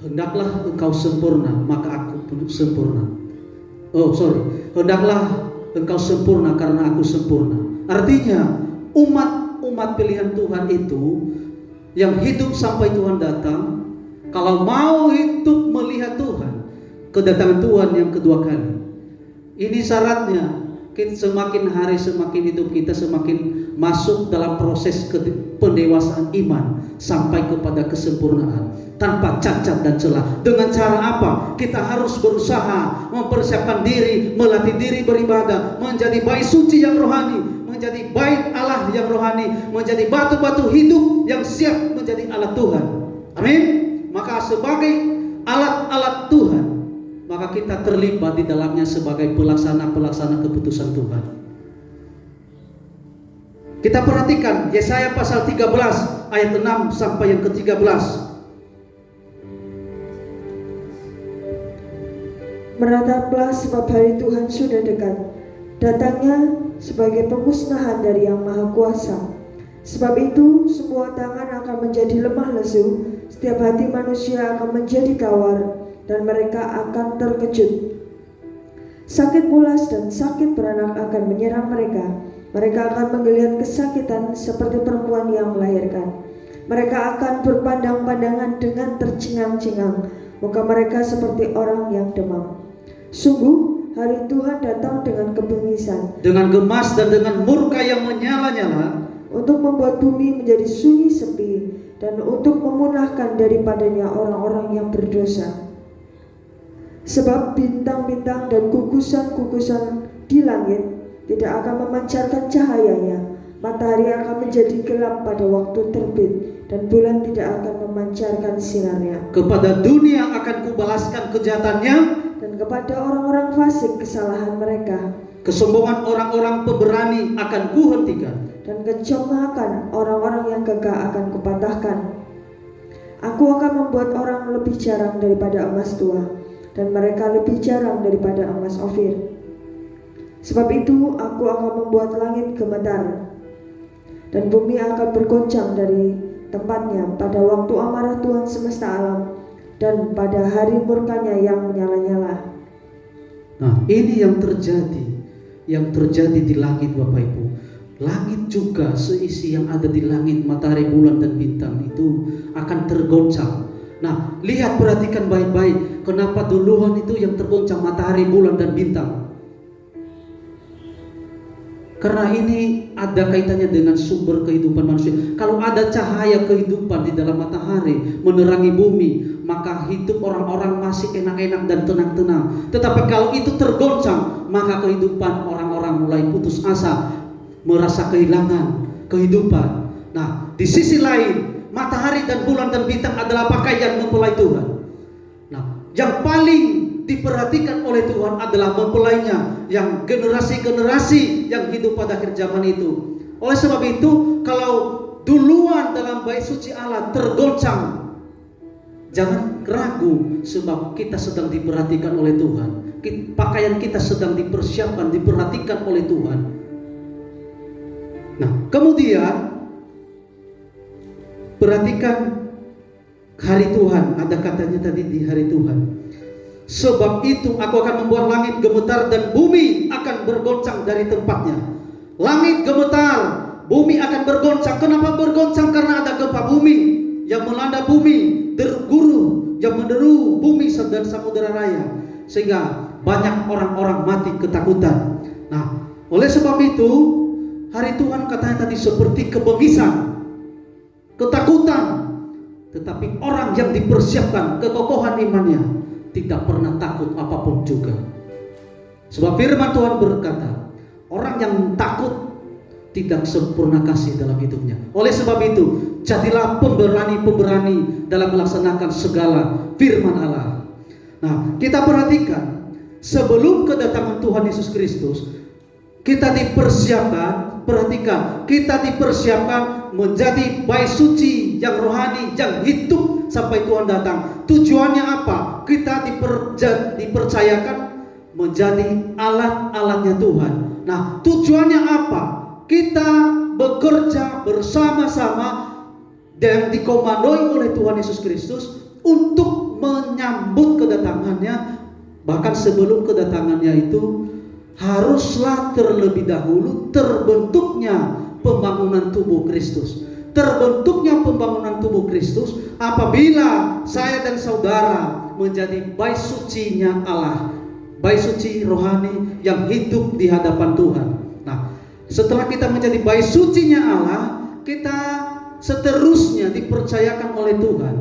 hendaklah engkau sempurna, maka aku pun sempurna. Hendaklah engkau sempurna karena aku sempurna. Artinya umat pilihan Tuhan itu yang hidup sampai Tuhan datang, kalau mau hidup melihat Tuhan, kedatangan Tuhan yang kedua kali, ini syaratnya semakin hari semakin hidup kita semakin masuk dalam proses pendewasaan iman sampai kepada kesempurnaan tanpa cacat dan celah. Dengan cara apa? Kita harus berusaha mempersiapkan diri, melatih diri beribadah, menjadi bait suci yang rohani, menjadi bait Allah yang rohani, menjadi batu-batu hidup yang siap menjadi alat Tuhan. Amin. Maka sebagai alat-alat Tuhan, maka kita terlibat di dalamnya sebagai pelaksana keputusan Tuhan. Kita perhatikan Yesaya pasal 13 ayat 6 sampai yang ke-13. Merataplah sebab hari Tuhan sudah dekat, datangnya sebagai pemusnahan dari Yang Maha Kuasa. Sebab itu semua tangan akan menjadi lemah lesu, setiap hati manusia akan menjadi tawar, dan mereka akan terkejut. Sakit mulas dan sakit beranak akan menyerang mereka. Mereka akan menggeliat kesakitan seperti perempuan yang melahirkan. Mereka akan berpandang-pandangan dengan tercengang-cengang. Muka mereka seperti orang yang demam. Sungguh hari Tuhan datang dengan kebengisan, dengan gemas dan dengan murka yang menyala-nyala, untuk membuat bumi menjadi sunyi sepi, dan untuk memunahkan daripadanya orang-orang yang berdosa. Sebab bintang-bintang dan gugusan-gugusan di langit tidak akan memancarkan cahayanya. Matahari akan menjadi gelap pada waktu terbit, dan bulan tidak akan memancarkan sinarnya. Kepada dunia akan kubalaskan kejahatannya, dan kepada orang-orang fasik kesalahan mereka. Kesombongan orang-orang pemberani akan kuhentikan, dan keconghakan orang-orang yang gagah akan kupatahkan. Aku akan membuat orang lebih jarang daripada emas tua, dan mereka lebih jarang daripada emas Ofir. Sebab itu aku akan membuat langit gemetar, dan bumi akan bergoncang dari tempatnya pada waktu amarah Tuhan semesta alam, dan pada hari murkanya yang menyala-nyala. Nah, ini yang terjadi di langit, Bapak Ibu. Langit juga, seisi yang ada di langit, matahari, bulan, dan bintang itu akan tergoncang. Nah, lihat, perhatikan baik-baik, kenapa duluan itu yang tergoncang matahari, bulan, dan bintang. Karena ini ada kaitannya dengan sumber kehidupan manusia. Kalau ada cahaya kehidupan di dalam matahari menerangi bumi, maka hidup orang-orang masih enak-enak dan tenang-tenang. Tetapi kalau itu tergoncang, maka kehidupan orang-orang mulai putus asa, merasa kehilangan kehidupan. Nah, di sisi lain, matahari dan bulan dan bintang adalah pakaian mempelai Tuhan. Nah, yang paling diperhatikan oleh Tuhan adalah mempelainya, yang generasi-generasi yang hidup pada akhir zaman itu. Oleh sebab itu, kalau duluan dalam bait suci Allah tergoncang, jangan ragu, sebab kita sedang diperhatikan oleh Tuhan. Pakaian kita sedang dipersiapkan, diperhatikan oleh Tuhan. Nah, kemudian perhatikan hari Tuhan. Ada katanya tadi di hari Tuhan. Sebab itu aku akan membuat langit gemetar dan bumi akan bergoncang dari tempatnya. Langit gemetar, bumi akan bergoncang. Kenapa bergoncang? Karena ada gempa bumi yang melanda bumi, derguru yang menderu bumi dan samudera raya, sehingga banyak orang-orang mati ketakutan. Nah, oleh sebab itu hari Tuhan katanya tadi seperti kebengisan, ketakutan. Tetapi orang yang dipersiapkan kekokohan imannya tidak pernah takut apapun juga. Sebab firman Tuhan berkata, orang yang takut tidak sempurna kasih dalam hidupnya. Oleh sebab itu, jadilah pemberani-pemberani dalam melaksanakan segala firman Allah. Nah, kita perhatikan, sebelum kedatangan Tuhan Yesus Kristus, kita dipersiapkan, perhatikan, kita dipersiapkan menjadi bait suci yang rohani, yang hidup sampai Tuhan datang. Tujuannya apa? Kita dipercayakan menjadi alat-alatnya Tuhan. Nah, tujuannya apa? Kita bekerja bersama-sama dan dikomandoi oleh Tuhan Yesus Kristus untuk menyambut kedatangannya. Bahkan sebelum kedatangannya itu haruslah terlebih dahulu terbentuknya pembangunan tubuh Kristus. Terbentuknya pembangunan tubuh Kristus apabila saya dan saudara menjadi bait sucinya Allah, bayi suci rohani yang hidup di hadapan Tuhan. Nah, setelah kita menjadi bayi sucinya Allah, kita seterusnya dipercayakan oleh Tuhan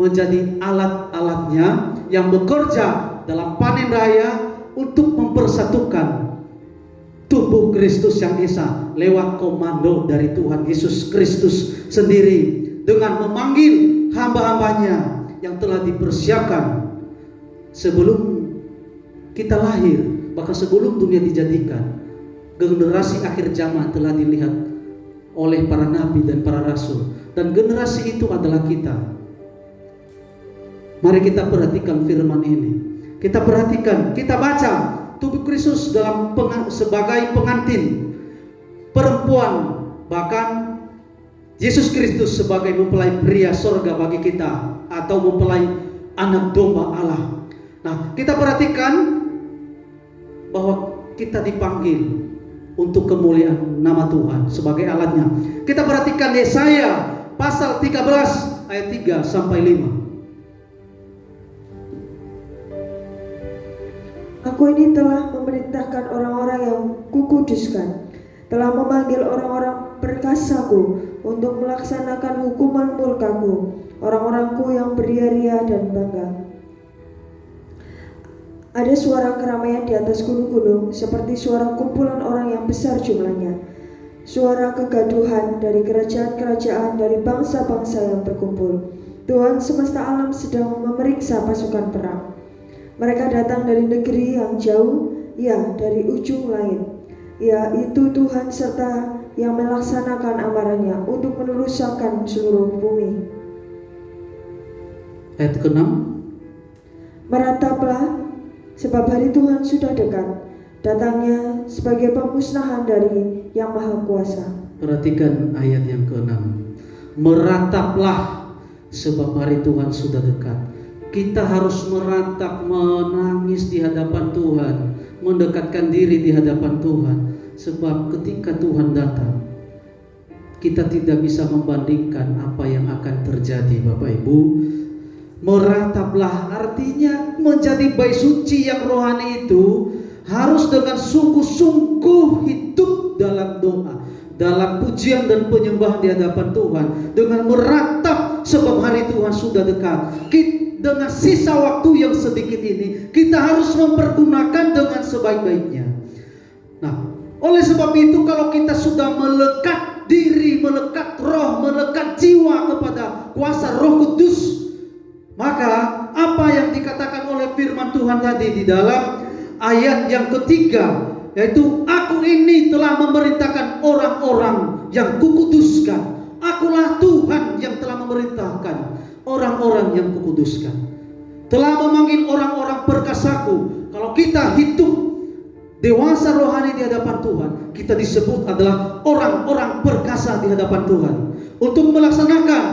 menjadi alat-alatnya yang bekerja dalam panen raya untuk mempersatukan tubuh Kristus yang esa lewat komando dari Tuhan Yesus Kristus sendiri dengan memanggil hamba-hambanya yang telah dipersiapkan sebelum kita lahir, bahkan sebelum dunia dijadikan. Generasi akhir zaman telah dilihat oleh para nabi dan para rasul, dan generasi itu adalah kita. Mari kita perhatikan firman ini. Kita perhatikan, kita baca tubuh Kristus sebagai pengantin perempuan, bahkan Yesus Kristus sebagai mempelai pria sorga bagi kita, atau mempelai anak domba Allah. Nah, kita perhatikan bahwa kita dipanggil untuk kemuliaan nama Tuhan sebagai alatnya. Kita perhatikan Yesaya pasal 13 ayat 3 sampai 5. Aku ini telah memerintahkan orang-orang yang kukuduskan, telah memanggil orang-orang perkasaku untuk melaksanakan hukuman murkaku, orang-orangku yang beria-ria dan bangga. Ada suara keramaian di atas gunung-gunung, seperti suara kumpulan orang yang besar jumlahnya, suara kegaduhan dari kerajaan-kerajaan, dari bangsa-bangsa yang berkumpul. Tuhan semesta alam sedang memeriksa pasukan perang. Mereka datang dari negeri yang jauh, ya dari ujung lain. Ya, itu Tuhan serta yang melaksanakan amarahnya untuk meneruskan seluruh bumi. Ayat ke-6. Merataplah, sebab hari Tuhan sudah dekat, datangnya sebagai pemusnahan dari Yang Maha Kuasa. Perhatikan ayat yang ke-6. Merataplah, sebab hari Tuhan sudah dekat. Kita harus meratap, menangis di hadapan Tuhan, mendekatkan diri di hadapan Tuhan. Sebab ketika Tuhan datang, kita tidak bisa membandingkan apa yang akan terjadi, Bapak Ibu. Merataplah artinya menjadi bayi suci yang rohani itu harus dengan sungguh-sungguh hidup dalam doa, dalam pujian dan penyembahan di hadapan Tuhan, dengan meratap sebab hari Tuhan sudah dekat. Dengan sisa waktu yang sedikit ini, kita harus mempergunakan dengan sebaik-baiknya. Nah, oleh sebab itu kalau kita sudah melekat diri, melekat roh, melekat jiwa kepada kuasa Roh Kudus, maka apa yang dikatakan oleh firman Tuhan tadi di dalam ayat yang ketiga, yaitu aku ini telah memerintahkan orang-orang yang kukuduskan. Akulah Tuhan yang telah memerintahkan orang-orang yang kukuduskan, telah memanggil orang-orang perkasaku. Kalau kita hidup dewasa rohani di hadapan Tuhan, kita disebut adalah orang-orang perkasa di hadapan Tuhan untuk melaksanakan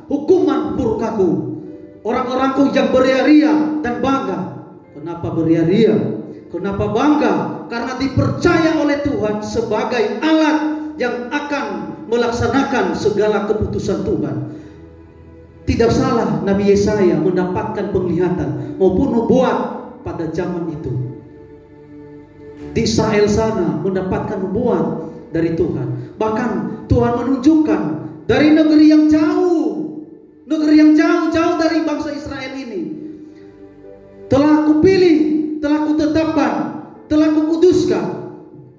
hukuman murkaku. Orang-orangku yang beria-ria dan bangga. Kenapa beria-ria? Kenapa bangga? Karena dipercaya oleh Tuhan sebagai alat yang akan melaksanakan segala keputusan Tuhan. Tidak salah Nabi Yesaya mendapatkan penglihatan maupun nubuat pada zaman itu. Di Israel sana mendapatkan nubuat dari Tuhan. Bahkan Tuhan menunjukkan dari negeri yang jauh dari bangsa Israel ini, telah kupilih, telah kutetapkan, telah kukuduskan.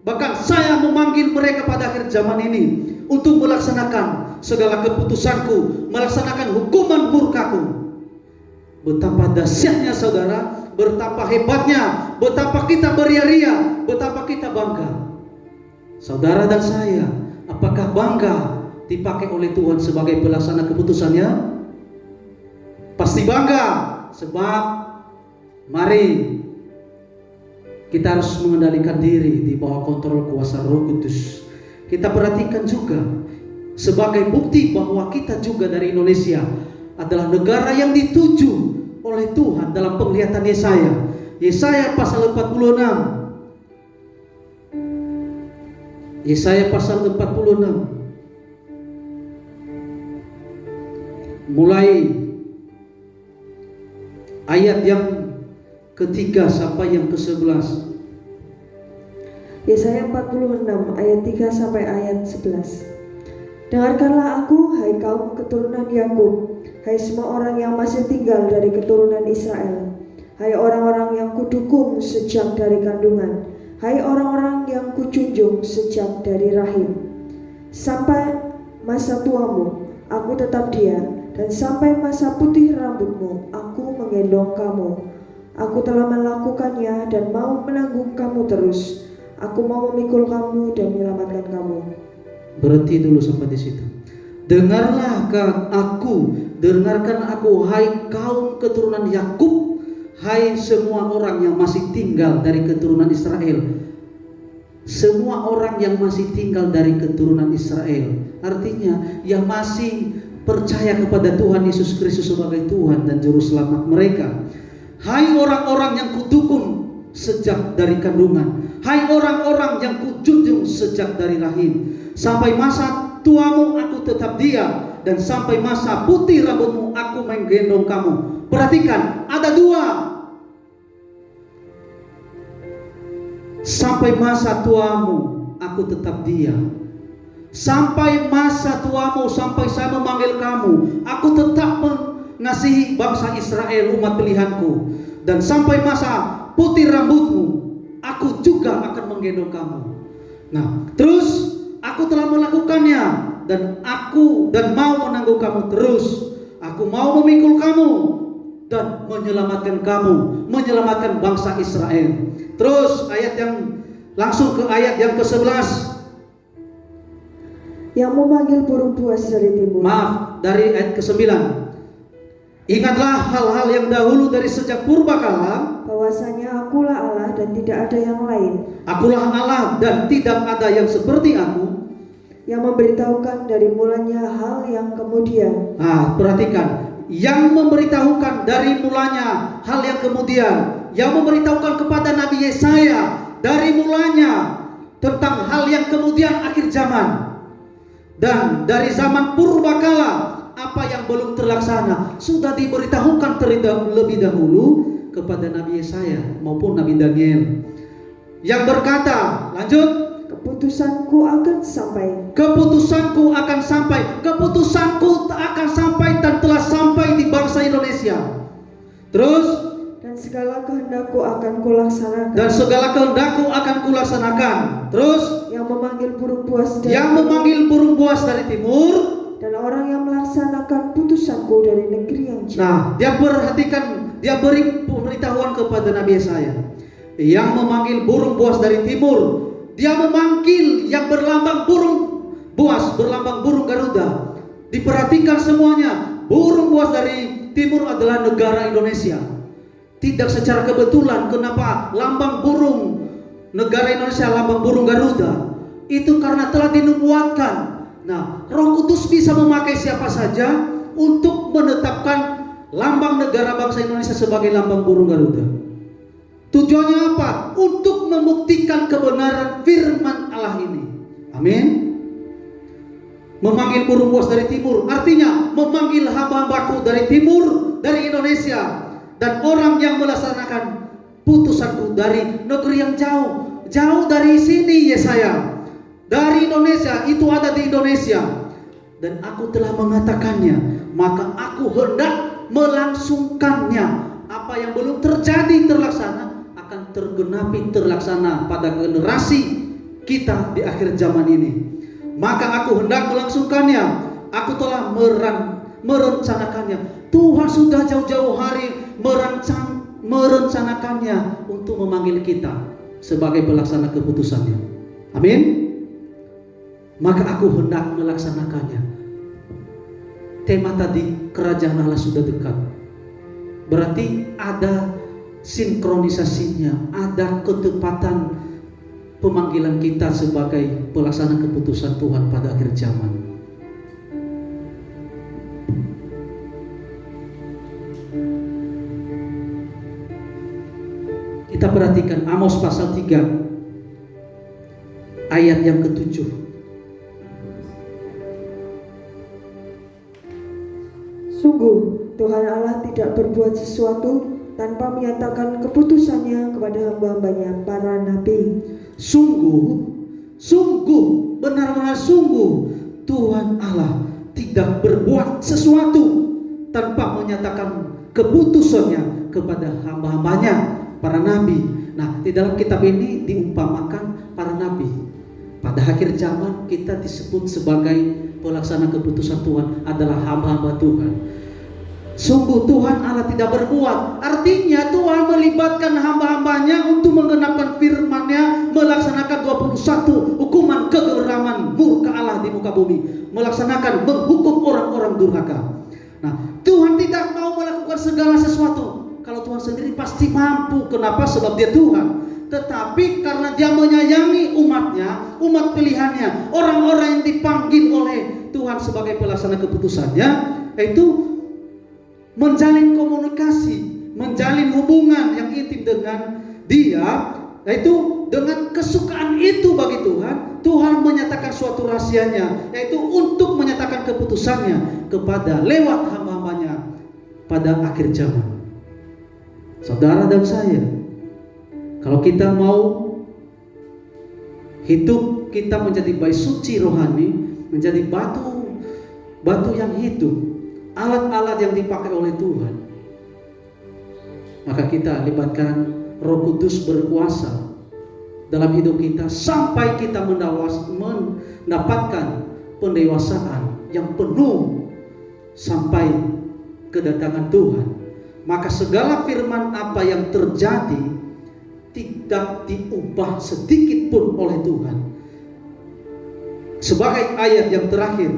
Bahkan saya memanggil mereka pada akhir zaman ini untuk melaksanakan segala keputusanku, melaksanakan hukuman murkaku. Betapa dahsyatnya saudara, betapa hebatnya, betapa kita beria-ria, betapa kita bangga. Saudara dan saya, apakah bangga dipakai oleh Tuhan sebagai pelaksana keputusannya? Pasti bangga, sebab mari kita harus mengendalikan diri di bawah kontrol kuasa Roh Kudus. Kita perhatikan juga sebagai bukti bahwa kita juga dari Indonesia adalah negara yang dituju oleh Tuhan dalam penglihatan Yesaya. Yesaya pasal 46. Yesaya pasal 46. Mulai ayat yang ketiga sampai yang ke-11. Yesaya 46 ayat 3 sampai ayat 11. Dengarkanlah aku, hai kaum keturunan Yakub, hai semua orang yang masih tinggal dari keturunan Israel, hai orang-orang yang kudukung sejak dari kandungan, hai orang-orang yang kujunjung sejak dari rahim. Sampai masa tuamu, aku tetap dia, dan sampai masa putih rambutmu, aku menggendong kamu. Aku telah melakukannya dan mau menanggung kamu terus. Aku mau memikul kamu dan menyelamatkan kamu. Berhenti dulu sampai di situ. Dengarkan aku, hai kaum keturunan Yakub, hai semua orang yang masih tinggal dari keturunan Israel. Semua orang yang masih tinggal dari keturunan Israel, artinya yang masih percaya kepada Tuhan Yesus Kristus sebagai Tuhan dan Juru Selamat mereka. Hai orang-orang yang kudukung sejak dari kandungan, hai orang-orang yang kujunjung sejak dari rahim. Sampai masa tuamu aku tetap dia, dan sampai masa putih rambutmu aku menggendong kamu. Perhatikan, ada dua. Sampai masa tuamu aku tetap dia. Sampai masa tuamu, sampai saya memanggil kamu, aku tetap mengasihi bangsa Israel, umat pilihanku. Dan sampai masa putih rambutmu, aku juga akan menggendong kamu. Nah, terus aku telah melakukannya, dan mau menanggung kamu terus. Aku mau memikul kamu dan menyelamatkan kamu, menyelamatkan bangsa Israel. Terus langsung ke ayat yang ke-11. Yang memanggil burung buas dari timur. Maaf, dari ayat ke-9. Ingatlah hal-hal yang dahulu dari sejak purbakala, bahwasanya akulah Allah dan tidak ada yang lain. Akulah Allah dan tidak ada yang seperti aku, yang memberitahukan dari mulanya hal yang kemudian. Nah, perhatikan, yang memberitahukan dari mulanya hal yang kemudian, yang memberitahukan kepada Nabi Yesaya dari mulanya tentang hal yang kemudian akhir zaman. Dan dari zaman purbakala, apa yang belum terlaksana sudah diberitahukan terlebih dahulu kepada Nabi Yesaya maupun Nabi Daniel, yang berkata, lanjut, keputusanku akan sampai. Keputusanku akan sampai. Keputusanku akan sampai dan telah sampai di bangsa Indonesia. Terus, dan segala kehendakku akan kulaksanakan. Dan segala kehendakku akan kulaksanakan. Terus, yang memanggil burung buas dari timur, dan orang yang melaksanakan putusanku dari negeri yang jauh. Nah, dia perhatikan, dia beri pemberitahuan kepada Nabi Yesaya. Yang memanggil burung buas dari timur, dia memanggil yang berlambang burung buas, berlambang burung Garuda. Diperhatikan semuanya, burung buas dari timur adalah negara Indonesia. Tidak secara kebetulan kenapa lambang burung negara Indonesia lambang burung Garuda. Itu karena telah dinubuatkan. Nah, Roh Kudus bisa memakai siapa saja untuk menetapkan lambang negara bangsa Indonesia sebagai lambang burung Garuda. Tujuannya apa? Untuk membuktikan kebenaran firman Allah ini. Amin. Memanggil burung buas dari timur, artinya memanggil hamba-hambaku dari timur, dari Indonesia, dan orang yang melaksanakan putusanku dari negeri yang jauh, jauh dari sini. Yesaya dari Indonesia, itu ada di Indonesia, dan aku telah mengatakannya, maka aku hendak melangsungkannya. Apa yang belum terjadi terlaksana akan tergenapi terlaksana pada generasi kita di akhir zaman ini. Maka aku hendak melangsungkannya. Aku telah merencanakannya. Tuhan sudah jauh-jauh hari merencanakannya untuk memanggil kita sebagai pelaksana keputusannya. Amin. Maka aku hendak melaksanakannya. Tema tadi, kerajaan Allah sudah dekat. Berarti ada sinkronisasinya, ada ketepatan pemanggilan kita sebagai pelaksana keputusan Tuhan pada akhir zaman. Kita perhatikan Amos pasal 3 ayat yang ke-7. Sungguh Tuhan Allah tidak berbuat sesuatu tanpa menyatakan keputusannya kepada hamba-hambanya para nabi. Sungguh, benar-benar sungguh, Tuhan Allah tidak berbuat sesuatu tanpa menyatakan keputusannya kepada hamba-hambanya para nabi. Nah, di dalam kitab ini diumpamakan para nabi. Pada akhir zaman kita disebut sebagai pelaksana keputusan Tuhan, adalah hamba-hamba Tuhan. Sungguh Tuhan Allah tidak berbuat, artinya Tuhan melibatkan hamba-hambanya untuk menggenapkan firman-Nya, melaksanakan 21 hukuman kegeraman murka Allah di muka bumi, melaksanakan menghukum orang-orang durhaka. Nah, Tuhan tidak mau melakukan segala sesuatu. Kalau Tuhan sendiri pasti mampu. Kenapa? Sebab Dia Tuhan. Tetapi karena Dia menyayangi umatnya, umat pilihannya, orang-orang yang dipanggil oleh Tuhan sebagai pelaksana keputusannya, yaitu menjalin komunikasi, menjalin hubungan yang intim dengan Dia, yaitu dengan kesukaan itu bagi Tuhan, Tuhan menyatakan suatu rahasianya, yaitu untuk menyatakan keputusannya kepada lewat hamba-hambanya pada akhir zaman. Saudara dan saya, kalau kita mau hidup kita menjadi bait suci rohani, menjadi batu yang hidup, alat-alat yang dipakai oleh Tuhan, maka kita libatkan Roh Kudus berkuasa dalam hidup kita sampai kita mendapatkan pendewasaan yang penuh sampai kedatangan Tuhan. Maka segala firman apa yang terjadi tidak diubah sedikit pun oleh Tuhan. Sebagai ayat yang terakhir,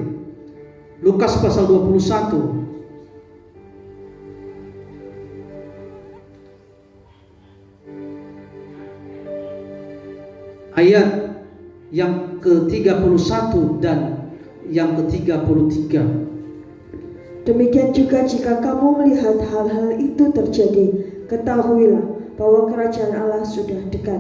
Lukas pasal 21 ayat yang ke-31 dan yang ke-33. Demikian juga jika kamu melihat hal-hal itu terjadi, ketahuilah bahwa kerajaan Allah sudah dekat.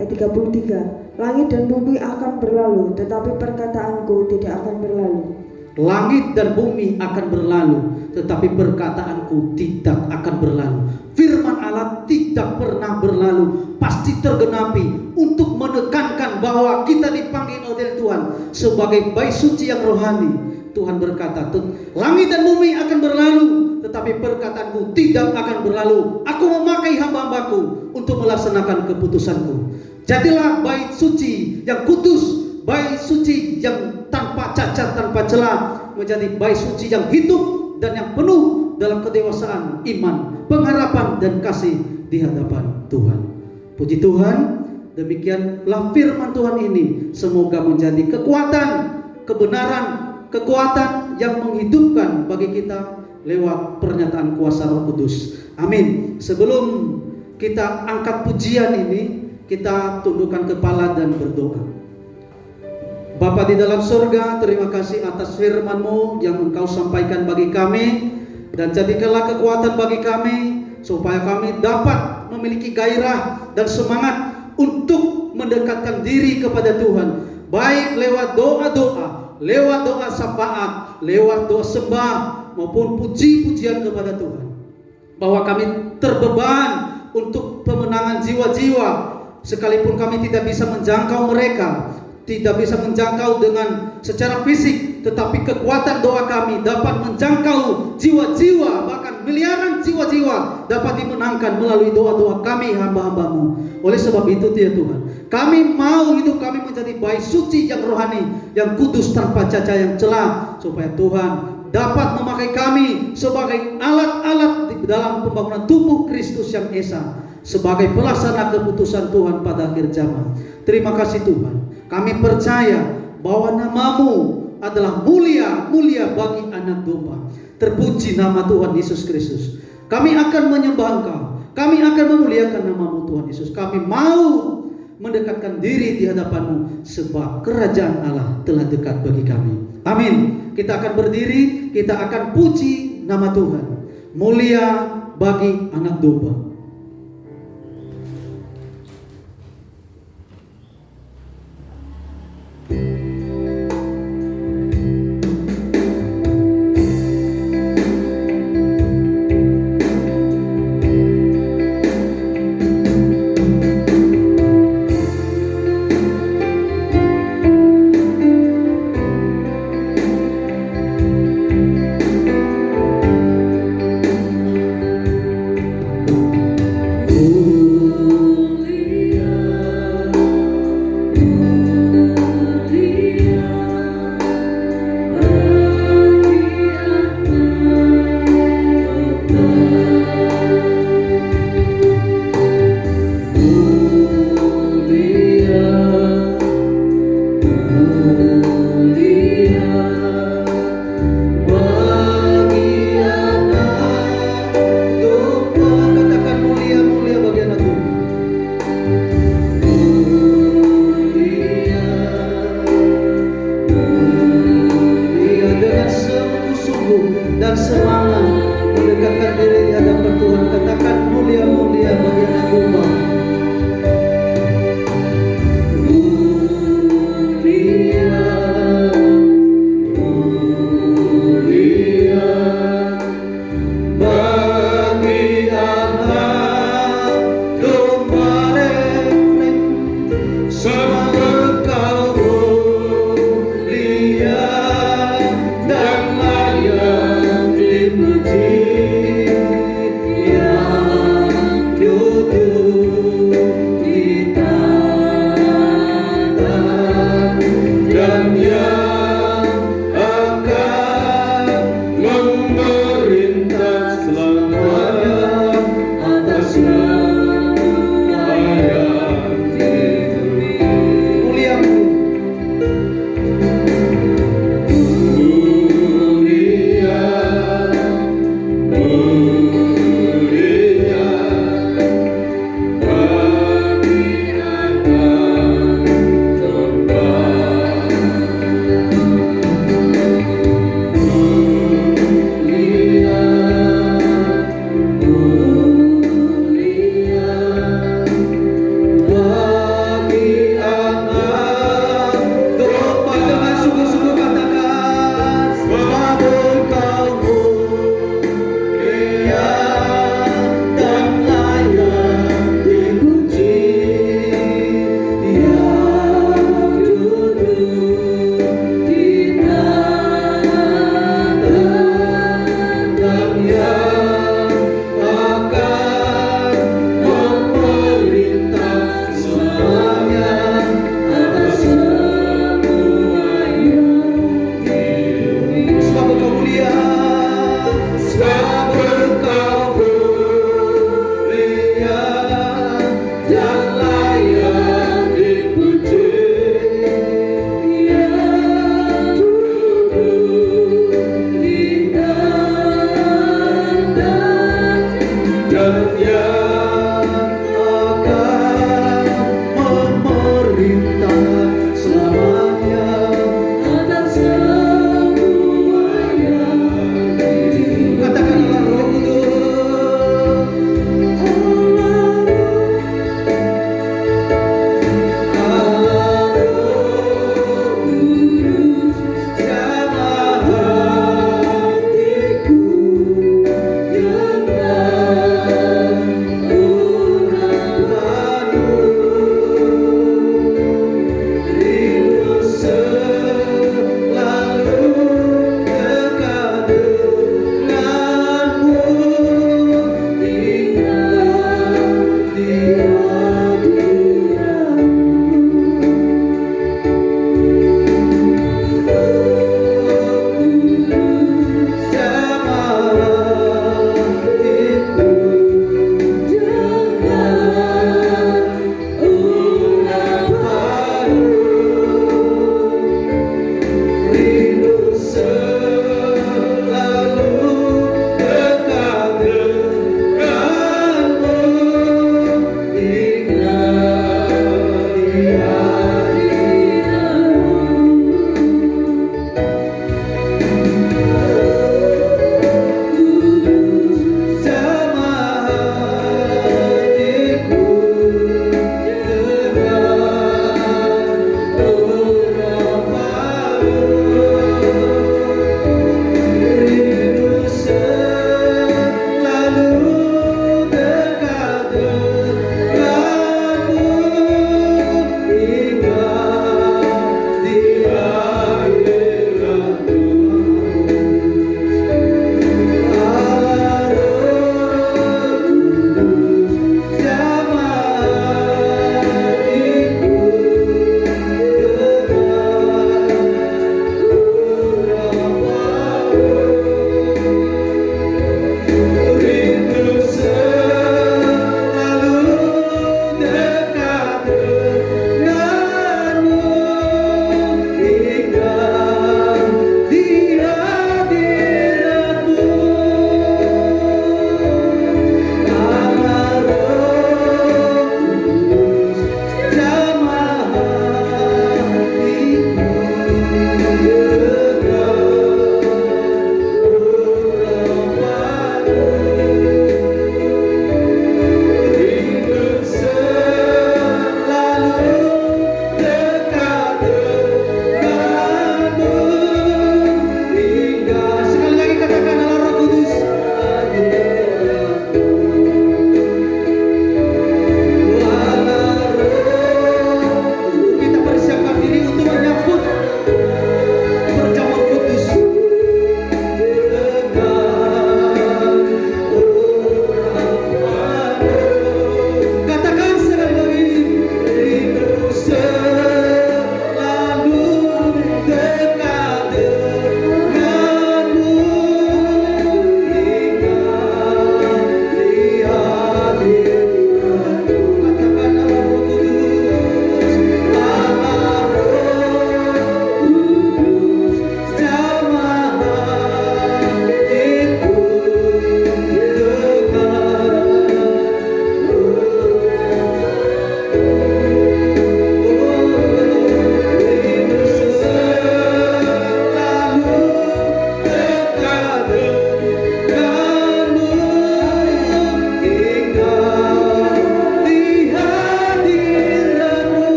Ayat 33. Langit dan bumi akan berlalu, tetapi perkataanku tidak akan berlalu. Langit dan bumi akan berlalu, tetapi perkataanku tidak akan berlalu. Firman Allah tidak pernah berlalu, pasti tergenapi untuk menekankan bahwa kita dipanggil oleh Tuhan sebagai bait suci yang rohani. Tuhan berkata, langit dan bumi akan berlalu, tetapi perkataanku tidak akan berlalu. Aku memakai hamba-hambaku untuk melaksanakan keputusanku. Jadilah bait suci yang kudus, bait suci yang tanpa cacat, tanpa celah, menjadi bait suci yang hidup dan yang penuh dalam kedewasaan iman, pengharapan dan kasih di hadapan Tuhan. Puji Tuhan, demikianlah firman Tuhan ini semoga menjadi kekuatan, kebenaran, kekuatan yang menghidupkan bagi kita lewat pernyataan kuasa Roh Kudus. Amin. Sebelum kita angkat pujian ini, kita tundukkan kepala dan berdoa. Bapa di dalam surga, terima kasih atas firman-Mu yang Engkau sampaikan bagi kami, dan jadikanlah kekuatan bagi kami supaya kami dapat memiliki gairah dan semangat untuk mendekatkan diri kepada Tuhan, baik lewat doa-doa, lewat doa syafaat, lewat doa sembah maupun puji-pujian kepada Tuhan. Bahwa kami terbeban untuk pemenangan jiwa-jiwa, sekalipun kami tidak bisa menjangkau mereka, tidak bisa menjangkau dengan secara fisik, tetapi kekuatan doa kami dapat menjangkau jiwa-jiwa, bahkan miliaran jiwa-jiwa dapat dimenangkan melalui doa-doa kami hamba-hamba-Mu. Oleh sebab itu ya Tuhan, kami mau hidup kami menjadi bait suci yang rohani, yang kudus tanpa cacat yang celah, supaya Tuhan dapat memakai kami sebagai alat-alat di dalam pembangunan tubuh Kristus yang esa, sebagai pelaksana keputusan Tuhan pada akhir zaman. Terima kasih Tuhan. Kami percaya bahwa nama-Mu adalah mulia bagi anak domba. Terpuji nama Tuhan Yesus Kristus. Kami akan menyembah Engkau, kami akan memuliakan nama-Mu Tuhan Yesus. Kami mau mendekatkan diri di hadapan-Mu, sebab kerajaan Allah telah dekat bagi kami. Amin. Kita akan berdiri, kita akan puji nama Tuhan. Mulia bagi anak domba.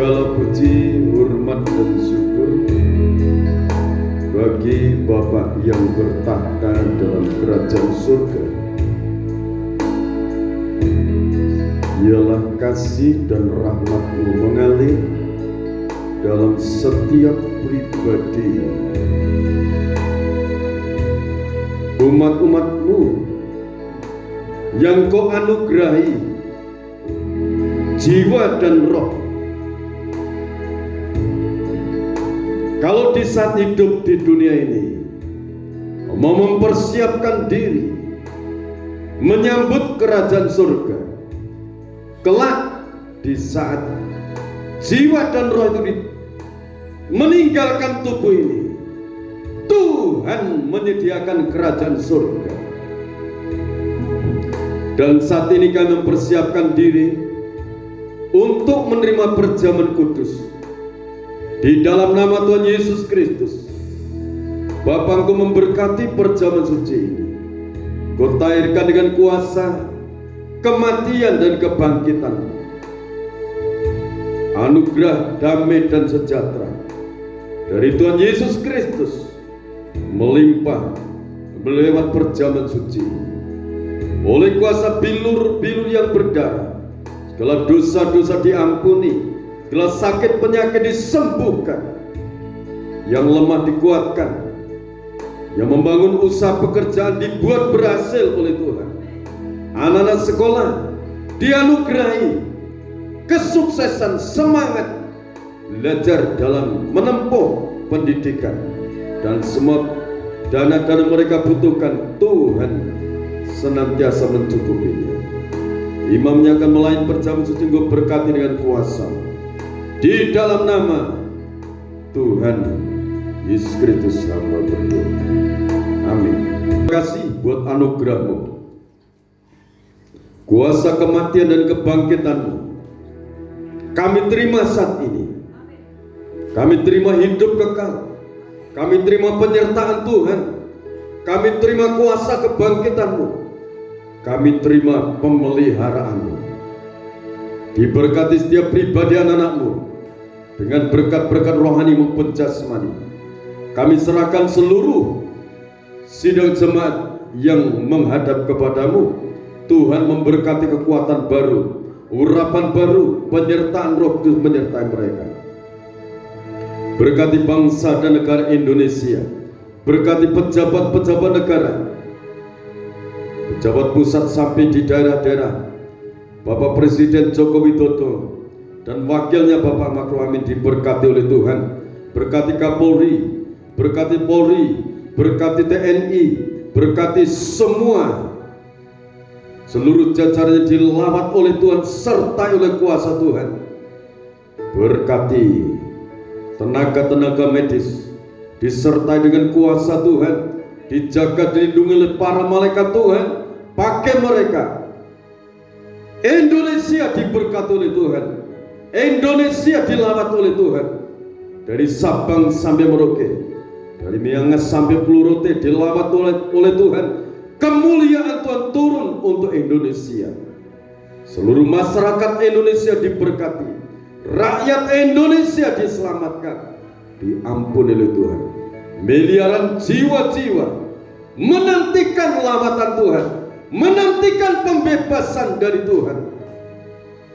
Segala puji, hormat dan syukur bagi Bapa yang bertahta dalam kerajaan surga. Ialah kasih dan rahmat-Mu mengalir dalam setiap pribadi umat-umat-Mu yang Kau anugerahi jiwa dan roh. Kalau di saat hidup di dunia ini mau mempersiapkan diri menyambut kerajaan surga, kelak di saat jiwa dan roh itu meninggalkan tubuh ini, Tuhan menyediakan kerajaan surga. Dan saat ini kami mempersiapkan diri untuk menerima perjamuan kudus di dalam nama Tuhan Yesus Kristus. Bapa, Engkau memberkati perjamuan suci ini. Kau tahirkan dengan kuasa kematian dan kebangkitan, anugerah damai dan sejahtera dari Tuhan Yesus Kristus melimpah melewat perjamuan suci. Oleh kuasa bilur-bilur yang berdarah, segala dosa-dosa diampuni, segala sakit penyakit disembuhkan, yang lemah dikuatkan, yang membangun usaha pekerjaan dibuat berhasil oleh Tuhan. Anak-anak sekolah dianugerahi kesuksesan, semangat belajar dalam menempuh pendidikan, dan semua dana-dana mereka butuhkan Tuhan senantiasa mencukupinya. Imamnya akan melayani perjamuan suci, Engkau berkati dengan kuasa di dalam nama Tuhan Yesus Kristus hamba berdoa. Amin. Terima kasih buat anugerah-Mu, kuasa kematian dan kebangkitan-Mu. Kami terima saat ini. Kami terima hidup kekal. Kami terima penyertaan Tuhan. Kami terima kuasa kebangkitan-Mu. Kami terima pemeliharaan-Mu. Diberkati setiap pribadi anak-anak-Mu dengan berkat-berkat rohani maupun jasmani. Kami serahkan seluruh sidang jemaat yang menghadap kepadamu. Tuhan memberkati kekuatan baru, urapan baru, penyertaan Roh Kudus menyertai mereka. Berkati bangsa dan negara Indonesia, berkati pejabat-pejabat negara, pejabat pusat sampai di daerah-daerah. Bapak Presiden Joko Widodo dan wakilnya Bapak Makro Amin diberkati oleh Tuhan. Berkati Kapolri, berkati Polri, berkati TNI, berkati semua seluruh jajarannya dilawat oleh Tuhan, sertai oleh kuasa Tuhan. Berkati tenaga-tenaga medis, disertai dengan kuasa Tuhan, dijaga dilindungi oleh para malaikat Tuhan. Pakai mereka. Indonesia diberkati oleh Tuhan, Indonesia dilawat oleh Tuhan. Dari Sabang sampai Merauke, dari Miangas sampai Pulau Rote dilawat oleh Tuhan. Kemuliaan Tuhan turun untuk Indonesia. Seluruh masyarakat Indonesia diberkati, rakyat Indonesia diselamatkan, diampuni oleh Tuhan. Miliaran jiwa-jiwa menantikan lawatan Tuhan, menantikan pembebasan dari Tuhan.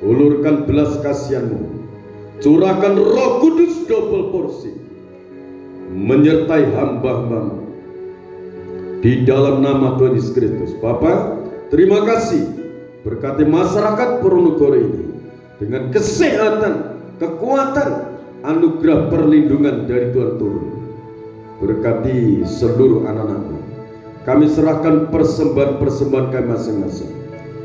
Ulurkan belas kasihan-Mu, curahkan Roh Kudus double porsi menyertai hamba-hamba-Mu di dalam nama Tuhan Yesus Kristus. Bapa, terima kasih, berkati masyarakat Ponorogo ini dengan kesehatan, kekuatan, anugerah perlindungan dari Tuhan turun. Berkati seluruh anak-anak-Mu. Kami serahkan persembahan-persembahan kami masing-masing,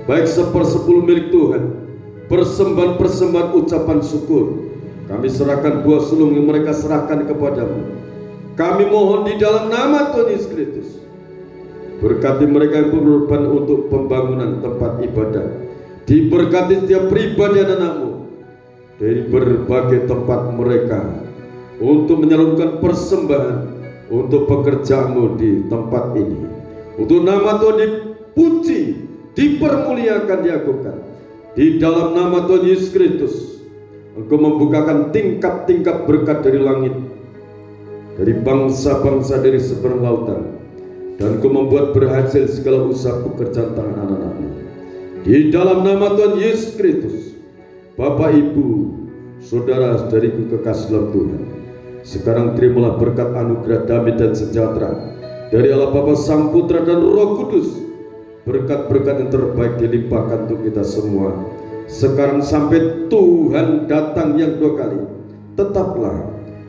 baik 1/10 milik Tuhan, persembahan-persembahan ucapan syukur. Kami serahkan buah sulung yang mereka serahkan kepadamu. Kami mohon di dalam nama Tuhan Yesus Kristus, berkati mereka yang berkorban untuk pembangunan tempat ibadah. Diberkati setiap pribadi anak-anak-Mu dari berbagai tempat mereka untuk menyalurkan persembahan untuk pekerjaan-Mu di tempat ini. Untuk nama Tuhan dipuji, dipermuliakan, diagungkan. Di dalam nama Tuhan Yesus Kristus, Engkau membukakan tingkap-tingkap berkat dari langit, dari bangsa-bangsa dari seberang lautan, dan Engkau membuat berhasil segala usaha pekerjaan tangan anak-anak-Mu. Di dalam nama Tuhan Yesus Kristus, Bapak, Ibu, saudara-saudariku kekasih dalam Tuhan, sekarang terimalah berkat anugerah damai dan sejahtera dari Allah Bapa, Sang Putra dan Roh Kudus. Berkat-berkat yang terbaik dilimpahkan untuk kita semua sekarang sampai Tuhan datang yang dua kali. Tetaplah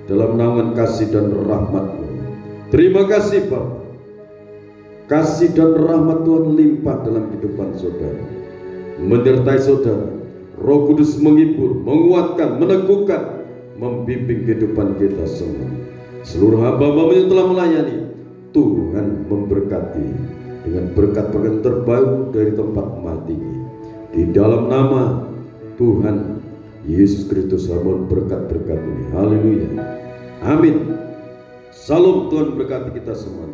dalam naungan kasih dan rahmat-Mu. Terima kasih Bapak. Kasih dan rahmat Tuhan limpah dalam kehidupan saudara, menyertai saudara. Roh Kudus menghibur, menguatkan, meneguhkan, membimbing kehidupan kita semua. Seluruh hamba-Mu yang telah melayani, Tuhan memberkati dengan berkat-berkat terbaik dari tempat mati. Di dalam nama Tuhan Yesus Kristus, mohon berkat-berkat ini. Haleluya. Amin. Salam, Tuhan berkati kita semua.